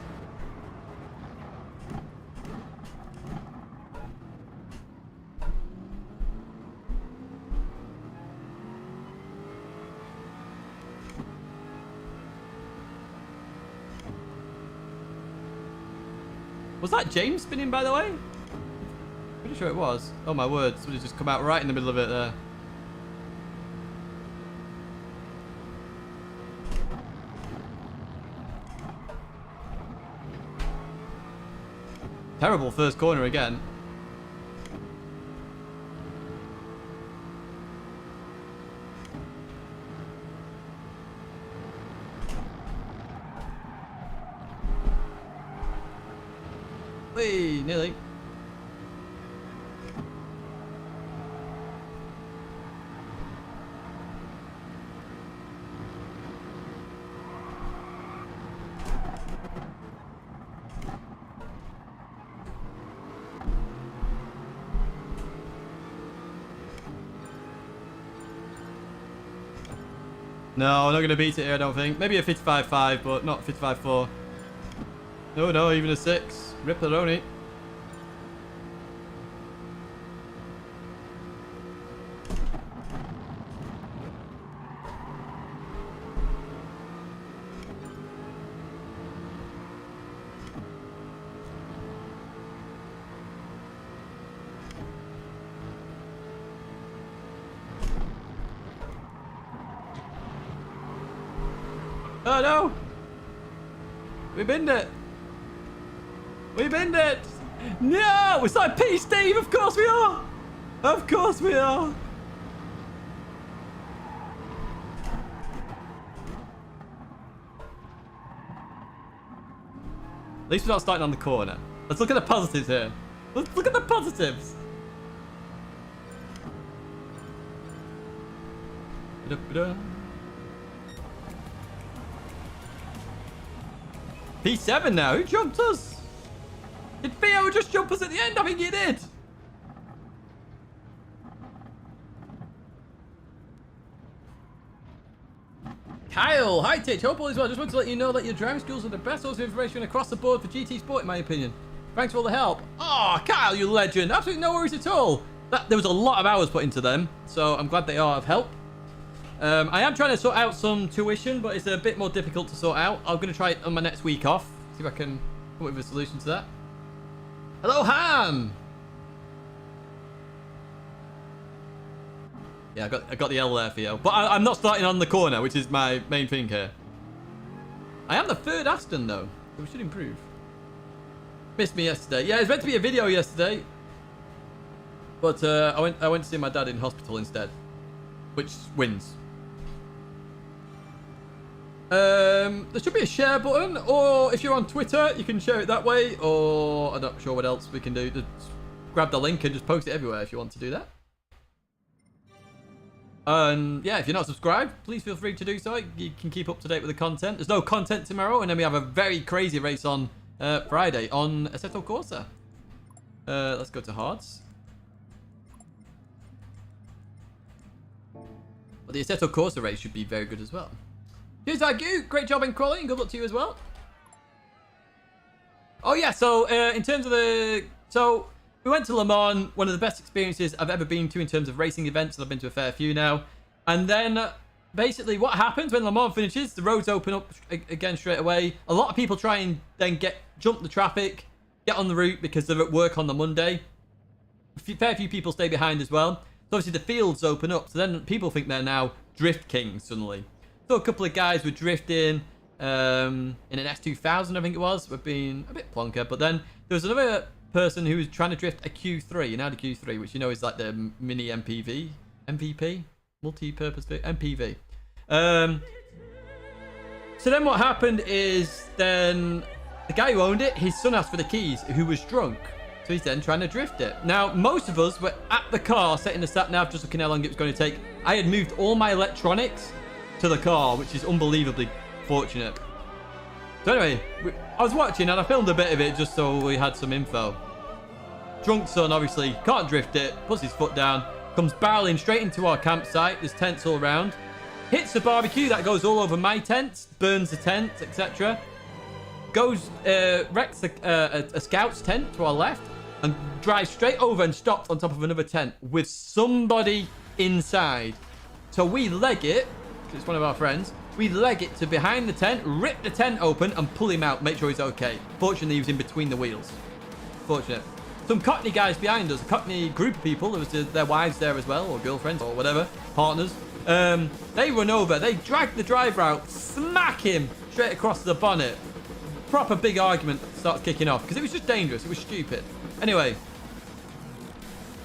Was that James spinning, by the way? Pretty sure it was. Oh my word, somebody just come out right in the middle of it there. Terrible first corner again. Whee, nearly. No, I'm not going to beat it here, I don't think. Maybe a 55.5, but not 55.4. No, even a 6. Ripperoni. Oh no! We binned it! We binned it! No! We're starting P, Steve! Of course we are! Of course we are! At least we're not starting on the corner. Let's look at the positives here. Let's look at the positives! Ba-da-ba-da. P7 now. Who jumped us? Did Theo just jump us at the end? I think he did. Kyle, hi Titch. Hope all is well. Just want to let you know that your driving schools are the best source of information across the board for GT Sport, in my opinion. Thanks for all the help. Oh, Kyle, you legend. Absolutely no worries at all. there was a lot of hours put into them, so I'm glad they are of help. I am trying to sort out some tuition, but it's a bit more difficult to sort out. I'm going to try it on my next week off. See if I can come up with a solution to that. Hello, Ham! Yeah, I got the L there for you. But I'm not starting on the corner, which is my main thing here. I am the third Aston, though. So we should improve. Missed me yesterday. Yeah, it was meant to be a video yesterday. But I went to see my dad in hospital instead. Which wins. There should be a share button. Or if you're on Twitter, you can share it that way. Or I'm not sure what else we can do. Just grab the link and just post it everywhere if you want to do that. And yeah, if you're not subscribed, please feel free to do so. You can keep up to date with the content. There's no content tomorrow, and then we have a very crazy race on Friday on Assetto Corsa. Let's go to Hards. But the Assetto Corsa race should be very good as well. Here's Agu. Great job in quality, and good luck to you as well. Oh yeah, so in terms of the... So... We went to Le Mans, one of the best experiences I've ever been to in terms of racing events, and I've been to a fair few now. And then, basically, what happens when Le Mans finishes, the roads open up again straight away. A lot of people try and then jump the traffic, get on the route because they're at work on the Monday. A fair few people stay behind as well. So obviously the fields open up, so then people think they're now drift kings suddenly. So a couple of guys were drifting in an S2000, I think it was. We're being a bit plonker, but then there was another person who was trying to drift a Q3, an Audi Q3, which you know is like the mini MVP, multi-purpose MPV. So then what happened is then the guy who owned it, his son asked for the keys, who was drunk. So he's then trying to drift it. Now, most of us were at the car, setting the sat nav, just looking how long it was going to take. I had moved all my electronics to the car, which is unbelievably fortunate. So anyway, I was watching and I filmed a bit of it just so we had some info. Drunk son, obviously, can't drift it, puts his foot down, comes barreling straight into our campsite. There's tents all around. Hits the barbecue, that goes all over my tent, burns the tent, etc. Wrecks a scout's tent to our left and drives straight over and stops on top of another tent with somebody inside. So we leg it, because it's one of our friends. We leg it to behind the tent, rip the tent open and pull him out, make sure he's okay. Fortunately, he was in between the wheels. Fortunate. Some Cockney guys behind us, a Cockney group of people, there was their wives there as well, or girlfriends, or whatever, partners. They run over, they drag the driver out, smack him straight across the bonnet. Proper big argument starts kicking off, because it was just dangerous, it was stupid. Anyway,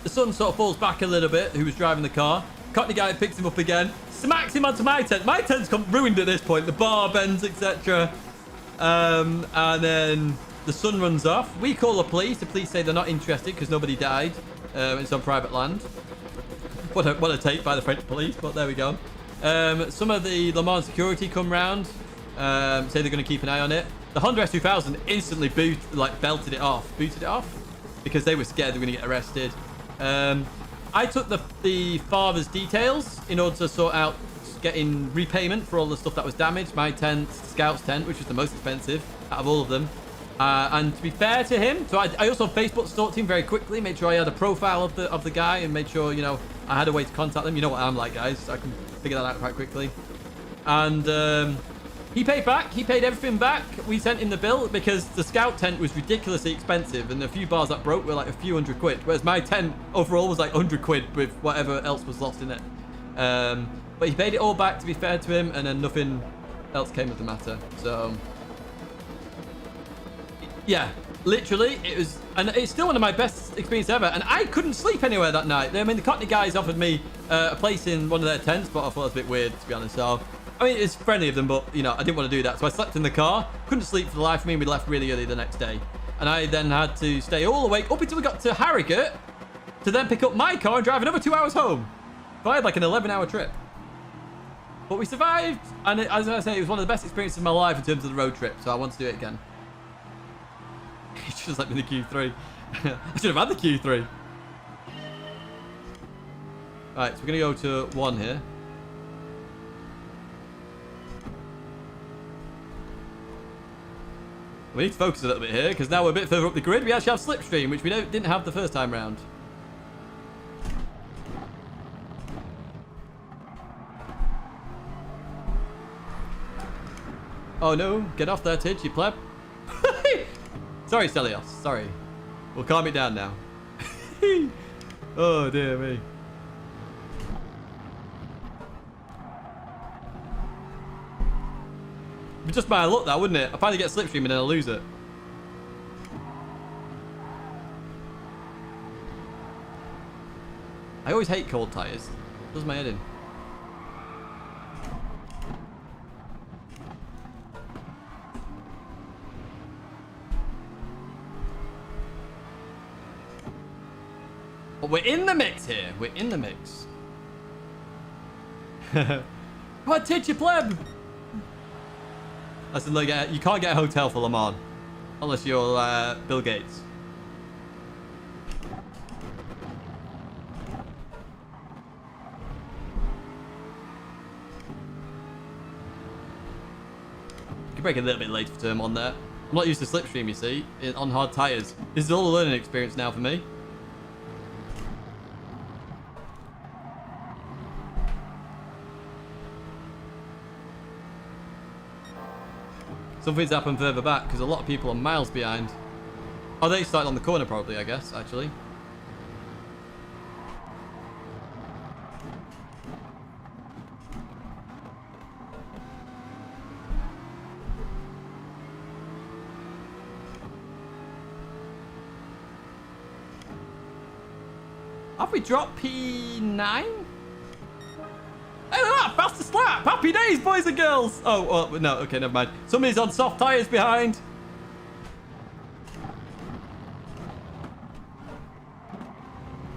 the son sort of falls back a little bit, who was driving the car. Cockney guy picks him up again, smacks him onto my tent. My tent's ruined at this point. The bar bends, etc. And then the son runs off. We call the police. The police say they're not interested because nobody died. It's on private land. What a take by the French police, but there we go. Some of the Le Mans security come round. Say they're going to keep an eye on it. The Honda S2000 instantly booted it off because they were scared they were going to get arrested. I took the father's details in order to sort out getting repayment for all the stuff that was damaged. My tent, Scout's tent, which was the most expensive out of all of them. And to be fair to him, so I also Facebook stalked him very quickly, made sure I had a profile of the guy and made sure, you know, I had a way to contact them. You know what I'm like, guys. I can figure that out quite quickly. And he paid back. He paid everything back. We sent him the bill because the Scout tent was ridiculously expensive and the few bars that broke were like a few £100, whereas my tent overall was like £100 with whatever else was lost in it. But he paid it all back, to be fair to him, and then nothing else came of the matter. So yeah, literally it was, and it's still one of my best experiences ever, and I couldn't sleep anywhere that night. I mean, the Cockney guys offered me a place in one of their tents, but I thought it was a bit weird, to be honest. So I mean, it's friendly of them, but, you know, I didn't want to do that. So I slept in the car, couldn't sleep for the life of me, and we left really early the next day. And I then had to stay all awake up until we got to Harrogate to then pick up my car and drive another 2 hours home. So I had like an 11-hour trip. But we survived, and as I say, it was one of the best experiences of my life in terms of the road trip, so I want to do it again. He should have let me in the Q3. I should have had the Q3. Alright, so we're going to go to 1 here. We need to focus a little bit here, because now we're a bit further up the grid. We actually have slipstream, which we didn't have the first time round. Oh no, get off there, Tidge, you pleb. Sorry, Stelios, sorry. We'll calm it down now. Oh dear me. It'd be just by luck that, wouldn't it? I finally get slipstream and then I lose it. I always hate cold tyres. Does my head in. But we're in the mix here. We're in the mix. What did you pleb? I said, look, you can't get a hotel for Le Mans unless you're Bill Gates. You can break a little bit late for turn on there. I'm not used to slipstream, you see, on hard tyres. This is all a learning experience now for me. Something's happened further back because a lot of people are miles behind. Oh, they started on the corner probably, I guess, actually. Have we dropped P9? Hey, look at that! Fastest lap! Happy days, boys and girls! Oh, well, no, okay, never mind. Somebody's on soft tyres behind.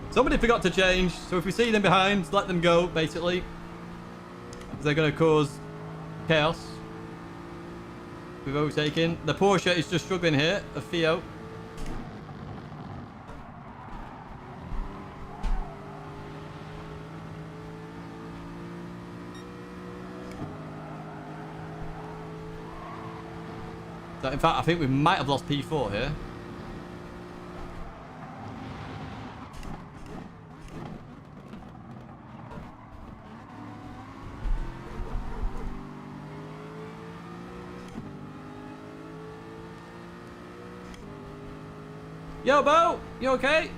Somebody forgot to change, so if we see them behind, let them go, basically. Because they're going to cause chaos. We've overtaken. The Porsche is just struggling here, a FIA. In fact, I think we might have lost P4 here. Yo, Bo, you okay?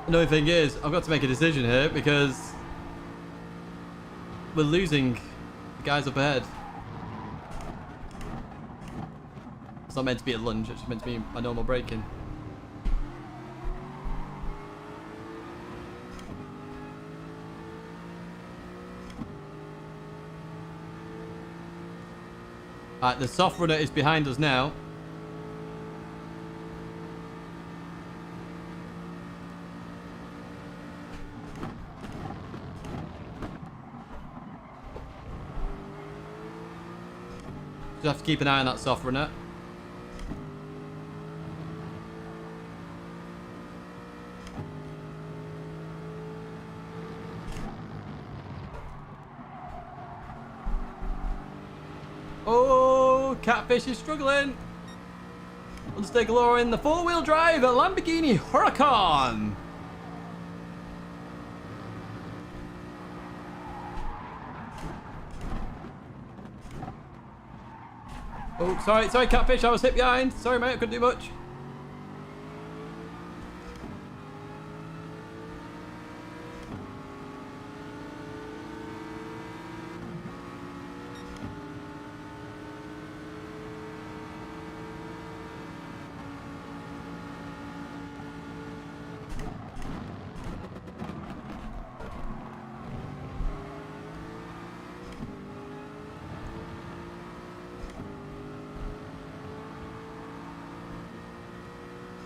Another thing is, I've got to make a decision here because we're losing the guys up ahead. It's not meant to be a lunge, it's meant to be my normal braking. Alright, the soft runner is behind us now. Just have to keep an eye on that soft runner. Oh, Catfish is struggling. Let's take a look in the four-wheel drive at Lamborghini Huracan. Oh, sorry, Catfish, I was hit behind. Sorry, mate, I couldn't do much.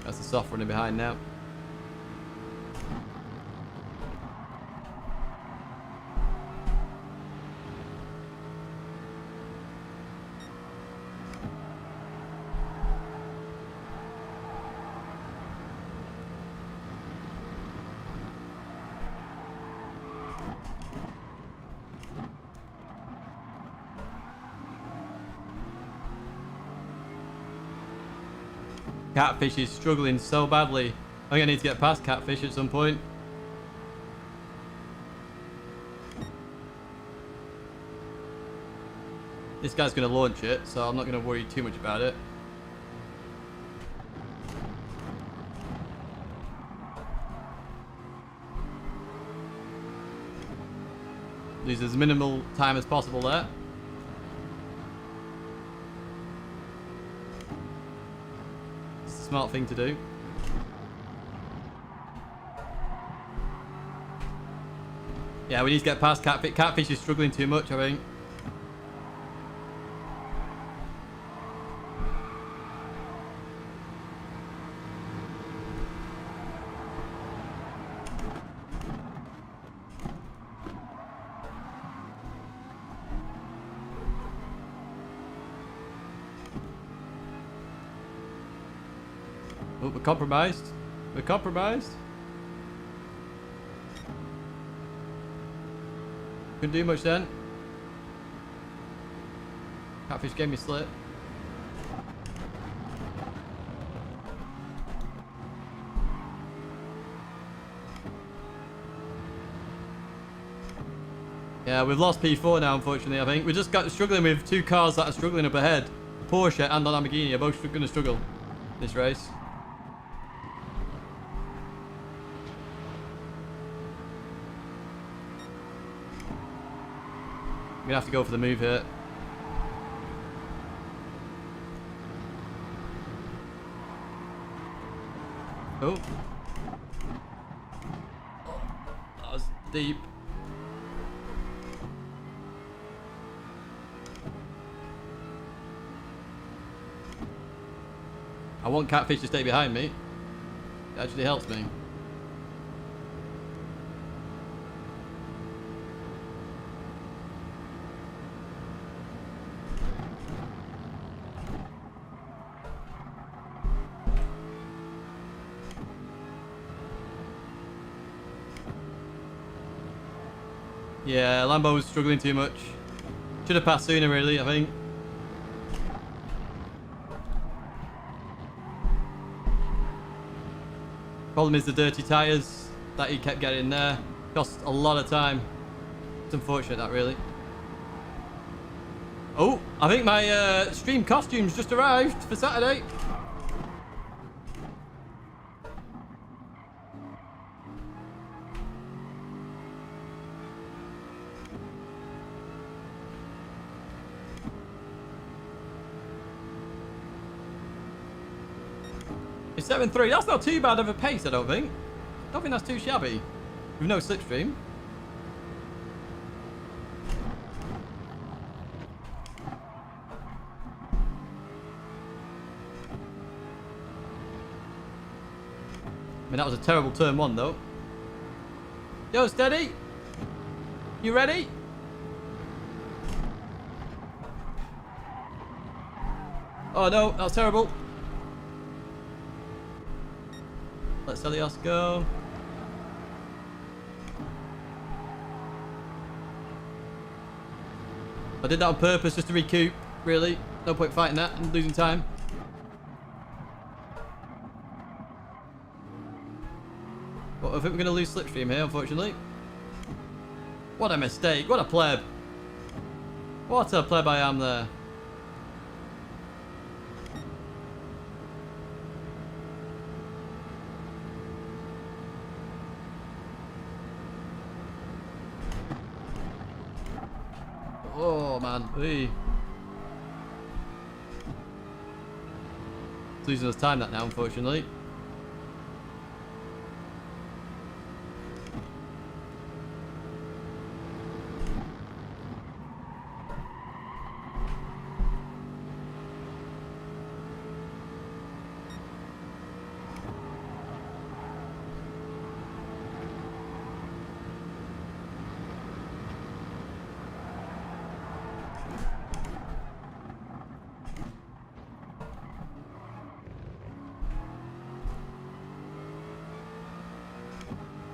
That's the soft running behind now. Catfish is struggling so badly. I'm going to need to get past Catfish at some point. This guy's going to launch it, so I'm not going to worry too much about it. Lose as minimal time as possible there. It's a smart thing to do. Yeah, we need to get past Catfish. Catfish is struggling too much, I think. Oh, we're compromised. We're compromised. Couldn't do much then. Catfish gave me slip. Yeah, we've lost P4 now, unfortunately, I think. We're just struggling with two cars that are struggling up ahead. Porsche and the Lamborghini are both going to struggle this race. We're gonna have to go for the move here. Oh. That was deep. I want Catfish to stay behind me. It actually helps me. Yeah, Lambo was struggling too much. Should have passed sooner, really, I think. Problem is the dirty tyres that he kept getting there. Cost a lot of time. It's unfortunate, that, really. Oh, I think my stream costumes just arrived for Saturday. It's 7.3. That's not too bad of a pace, I don't think. I don't think that's too shabby. With no slipstream. I mean, that was a terrible turn one, though. Yo, steady. You ready? Oh, no. That was terrible. Let's Elias go. I did that on purpose just to recoup, really. No point fighting that and losing time. But I think we're going to lose slipstream here, unfortunately. What a mistake. What a pleb. What a pleb I am there. Oh man, it's losing us time that now, unfortunately.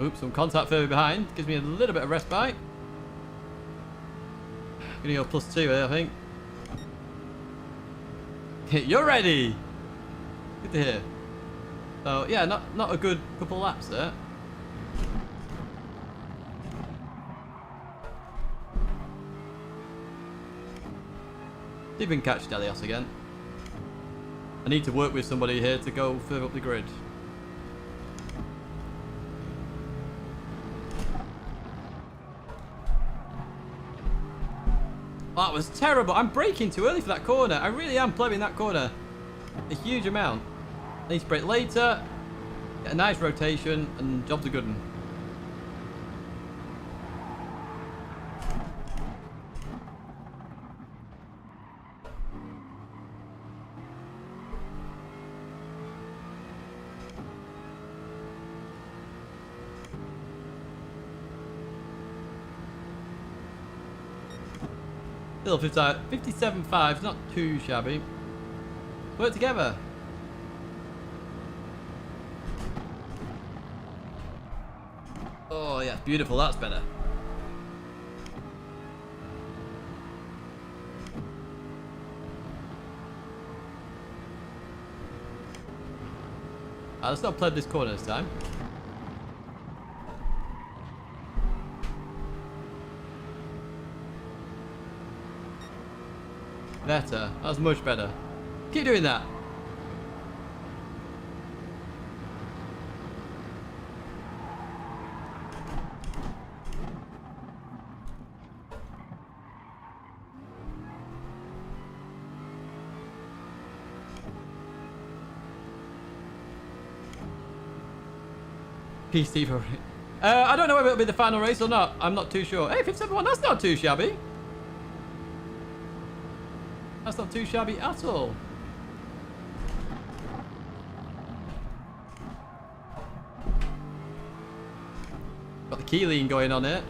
Oops, some contact further behind. Gives me a little bit of respite. Gonna go +2 here, I think. You're ready! Good to hear. So yeah, not a good couple laps there. See if we can catch Delios again. I need to work with somebody here to go further up the grid. That was terrible. I'm braking too early for that corner. I really am playing that corner a huge amount. I need to brake later, get a nice rotation, and job's a good one. Still 57.5, not too shabby. Work together. Oh yeah, beautiful, that's better. Let's not play this corner this time. Better. That was much better. Keep doing that. PC for I don't know whether it'll be the final race or not. I'm not too sure. Hey, 57.1, that's not too shabby. That's not too shabby at all. Got the key lean going on here.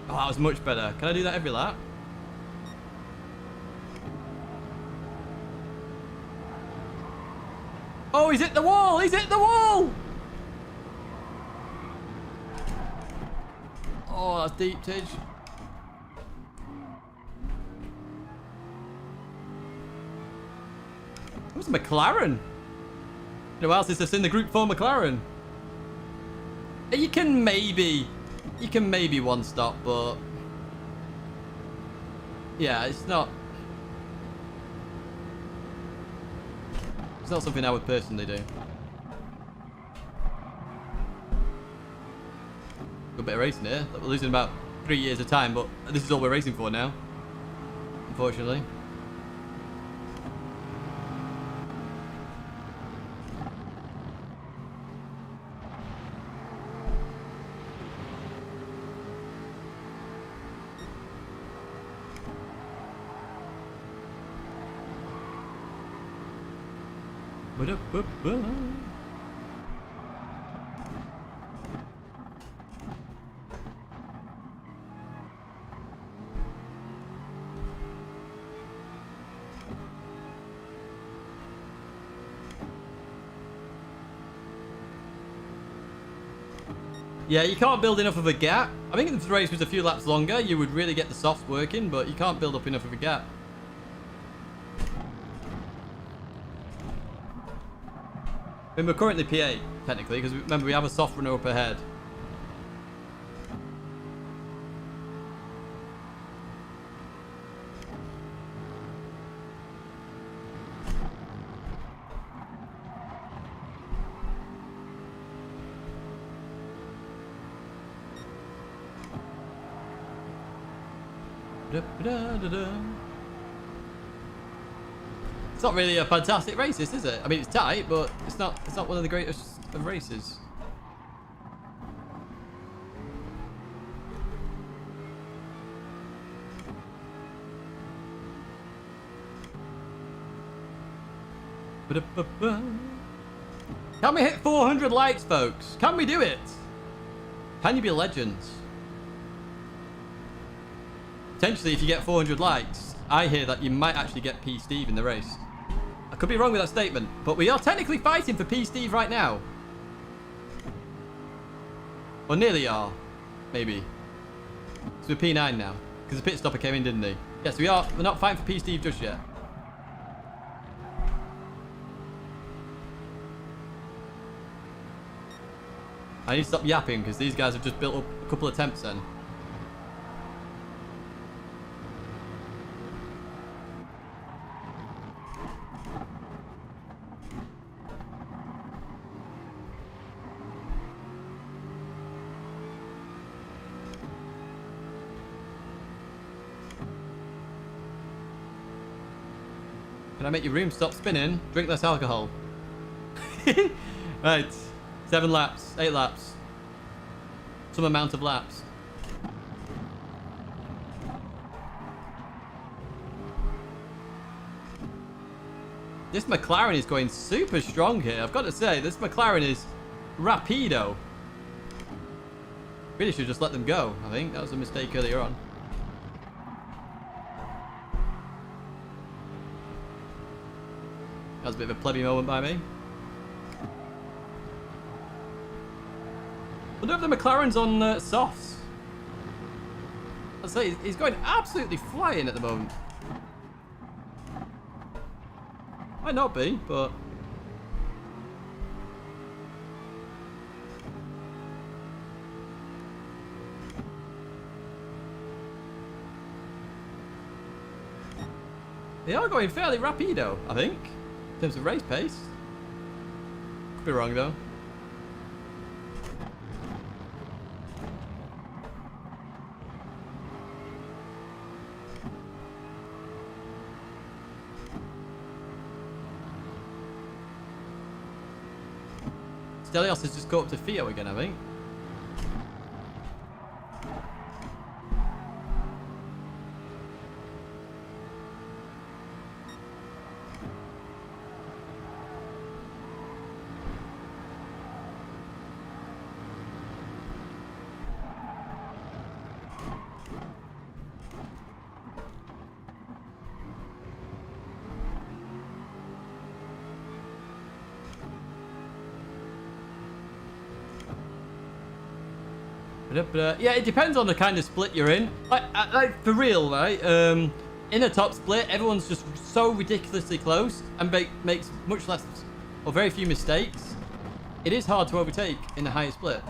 Oh, that was much better. Can I do that every lap? Oh, he's hit the wall! He's hit the wall! Oh, that's deep, Tidge. It was a McLaren. Who else is this in the Group 4 McLaren? You can maybe one stop, but yeah, it's not something I would personally do. Good bit of racing here. We're losing about 3 years of time, but this is all we're racing for now, unfortunately. Yeah, you can't build enough of a gap. I think if the race was a few laps longer, you would really get the softs working, but you can't build up enough of a gap. I mean, we're currently P8, technically, because remember, we have a soft runner up ahead. It's not really a fantastic race, this, is it? I mean, it's tight, but it's not one of the greatest of races. Can we hit 400 likes, folks? Can we do it? Can you be legends? Potentially, if you get 400 likes, I hear that you might actually get P. Steve in the race. I could be wrong with that statement, but we are technically fighting for P. Steve right now. Or nearly are. Maybe. So we're P9 now. Because the pit stopper came in, didn't he? Yes, we are. We're not fighting for P Steve just yet. I need to stop yapping because these guys have just built up a couple of temps then. Can I make your room stop spinning? Drink less alcohol. Right. 7 laps. 8 laps. Some amount of laps. This McLaren is going super strong here. I've got to say, this McLaren is rapido. Really should just let them go, I think. That was a mistake earlier on. That was a bit of a plebby moment by me. I wonder if the McLaren's on softs. I'd say he's going absolutely flying at the moment. Might not be, but... They are going fairly rapido, I think. In terms of race pace. Could be wrong though. Stelios has just caught up to FIA again, I think. But yeah, it depends on the kind of split you're in. Like for real, right? In a top split, everyone's just so ridiculously close and makes much less or very few mistakes. It is hard to overtake in a higher split.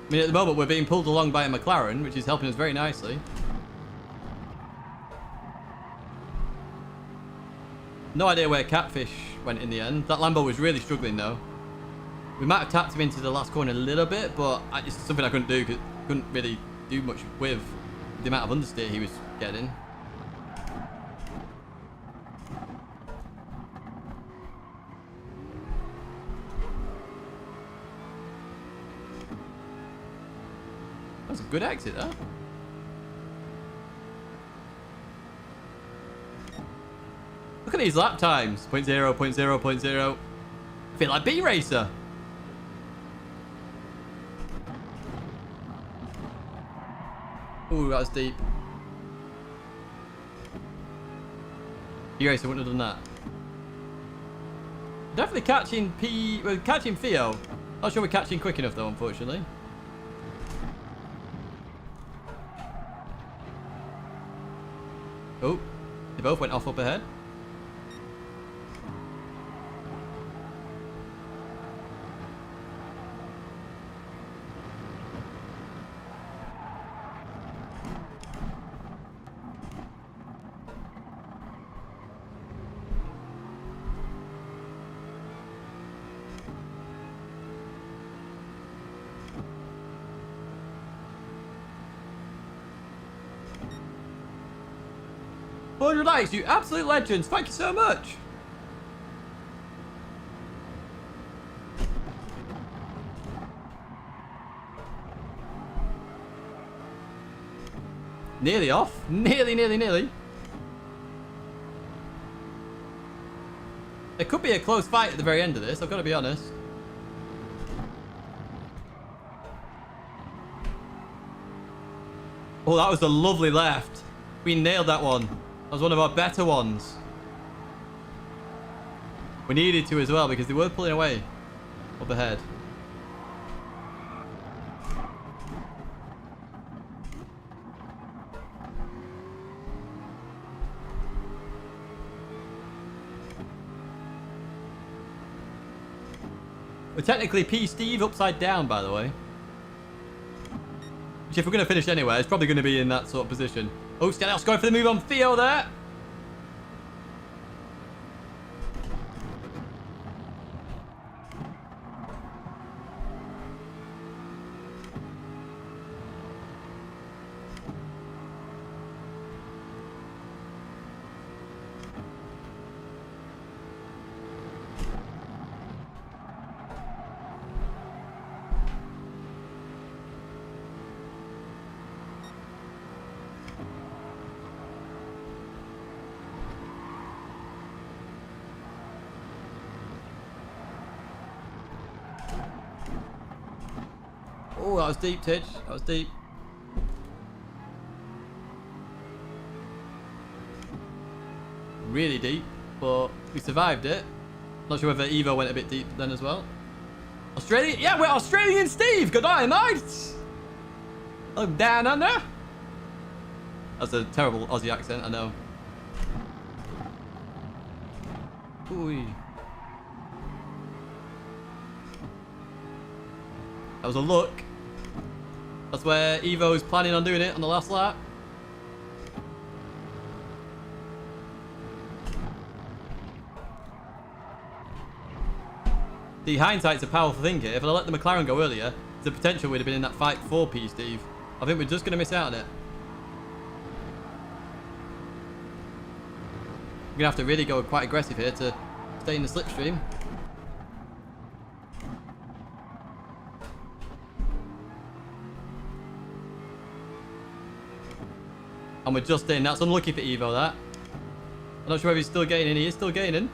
I mean, at the moment, we're being pulled along by a McLaren, which is helping us very nicely. No idea where Catfish went in the end. That Lambo was really struggling though. We might have tapped him into the last corner a little bit, but it's something I couldn't do because I couldn't really do much with the amount of understeer he was getting. That's a good exit, huh? Look at these lap times. 0.0, 0.0, 0.0. I feel like B-Racer. Ooh, that was deep. B-Racer wouldn't have done that. Definitely catching we're catching Theo. Not sure we're catching quick enough though, unfortunately. Oh, they both went off up ahead. Likes, you absolute legends. Thank you so much. Nearly off. Nearly. There could be a close fight at the very end of this, I've got to be honest. Oh, that was a lovely left. We nailed that one. That was one of our better ones. We needed to as well because they were pulling away up ahead. We're technically P Steve upside down, by the way. Which if we're going to finish anywhere, it's probably going to be in that sort of position. Oh, Stella's going for the move on Theo there. Oh, that was deep, Tidge. That was deep. Really deep, but we survived it. Not sure whether Evo went a bit deep then as well. Australia? Yeah, we're Australian Steve! Good eye, mate! Look down under. That's a terrible Aussie accent, I know. Ooh. That was a look. That's where Evo's planning on doing it on the last lap. The hindsight's a powerful thing here. If I'd let the McLaren go earlier, the potential would have been in that fight for P, Steve. I think we're just going to miss out on it. We're going to have to really go quite aggressive here to stay in the slipstream. And we're just in. That's unlucky for Evo, that. I'm not sure if he's still gaining. He is still gaining.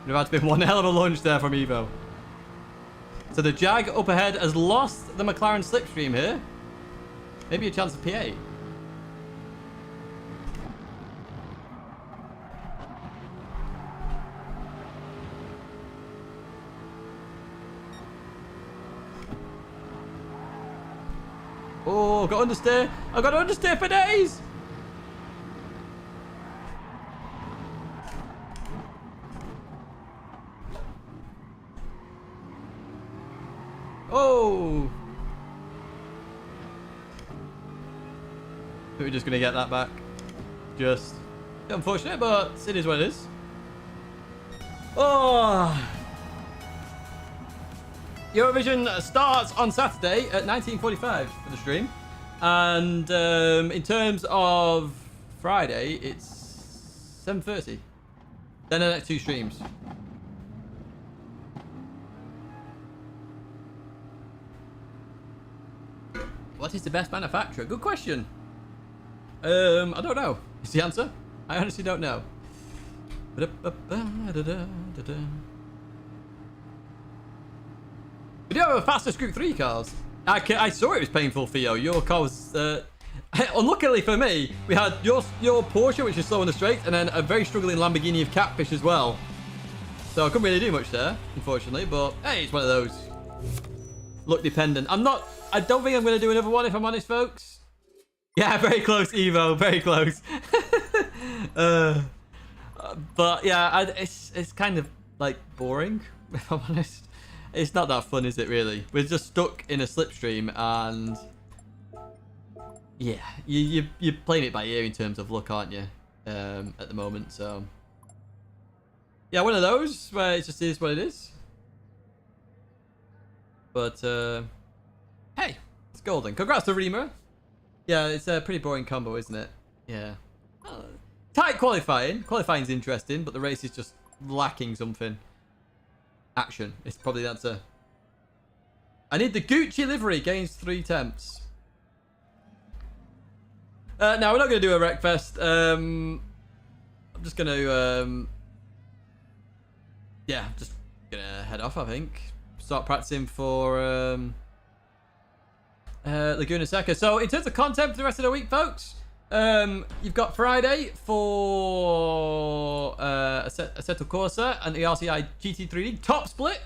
There had to be one hell of a lunge there from Evo. So the Jag up ahead has lost the McLaren slipstream here. Maybe a chance of PA. Oh, got understeer. I've got to understeer for days. Oh. We're just going to get that back. Just unfortunate, but it is what it is. Oh. Eurovision starts on Saturday at 19:45 for the stream. And in terms of Friday, it's 7:30. Then the next two streams. What is the best manufacturer? Good question. I don't know. Is the answer? I honestly don't know. We do have a fastest Group 3 cars. I saw it was painful, Theo. Your car was... unluckily for me, we had your Porsche, which is slow on the straight, and then a very struggling Lamborghini of Catfish as well. So I couldn't really do much there, unfortunately. But, hey, it's one of those. Luck dependent. I don't think I'm going to do another one, if I'm honest, folks. Yeah, very close, Evo. Very close. But, yeah, it's kind of, like, boring, if I'm honest. It's not that fun, is it, really? We're just stuck in a slipstream, and... yeah, you're playing it by ear in terms of luck, aren't you? At the moment, so... yeah, one of those where it just is what it is. But, hey, it's golden. Congrats to Rima. Yeah, it's a pretty boring combo, isn't it? Yeah. Tight qualifying. Qualifying's interesting, but the race is just lacking something. Action. It's probably the answer. I need the Gucci livery. Gains 3 temps. Now, we're not going to do a Wreckfest. I'm just gonna yeah, just gonna head off. I think start practicing for Laguna Seca. So in terms of content for the rest of the week, folks, you've got Friday for Assetto Corsa and the RCI GT3 League top split.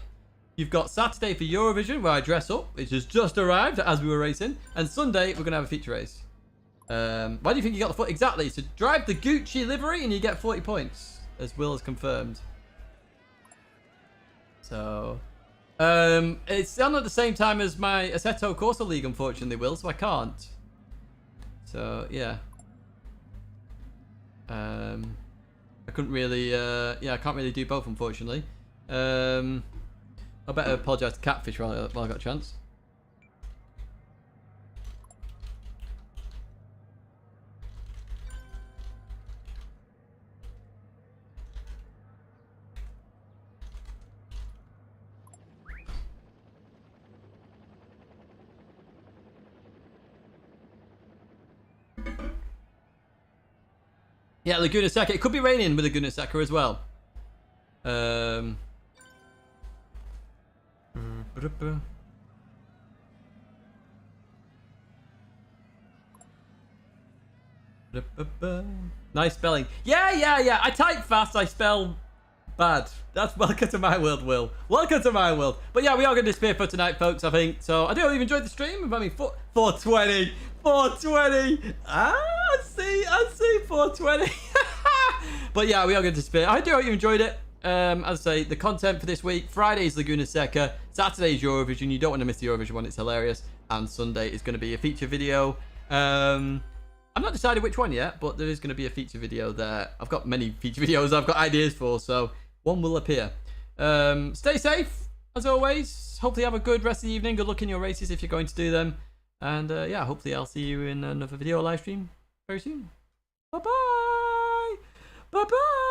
You've got Saturday for Eurovision, where I dress up, which has just arrived as we were racing. And Sunday, we're going to have a feature race. Why do you think you got the foot? Exactly. So drive the Gucci livery and you get 40 points, as Will has confirmed. So, it's on at the same time as my Assetto Corsa League, unfortunately, Will, so I can't. So, yeah. I couldn't really, yeah, I can't really do both, unfortunately. I better apologise to Catfish while I got a chance. Yeah, Laguna Seca. It could be raining with Laguna Seca as well. Nice spelling. Yeah. I type fast, I spell bad. That's welcome to my world, Will. Welcome to my world. But yeah, we are going to disappear for tonight, folks, I think. So I do hope you've enjoyed the stream. I mean, 420. 420. I see 420. But yeah, we are going to disappear. I do hope you enjoyed it. As I say, the content for this week: Friday's Laguna Seca, Saturday's Eurovision. You don't want to miss the Eurovision one; it's hilarious. And Sunday is going to be a feature video. I'm not decided which one yet, but there is going to be a feature video there. I've got many feature videos I've got ideas for, so one will appear. Stay safe as always. Hopefully, have a good rest of the evening. Good luck in your races if you're going to do them. And yeah, hopefully, I'll see you in another video or live stream very soon. Bye bye. Bye bye.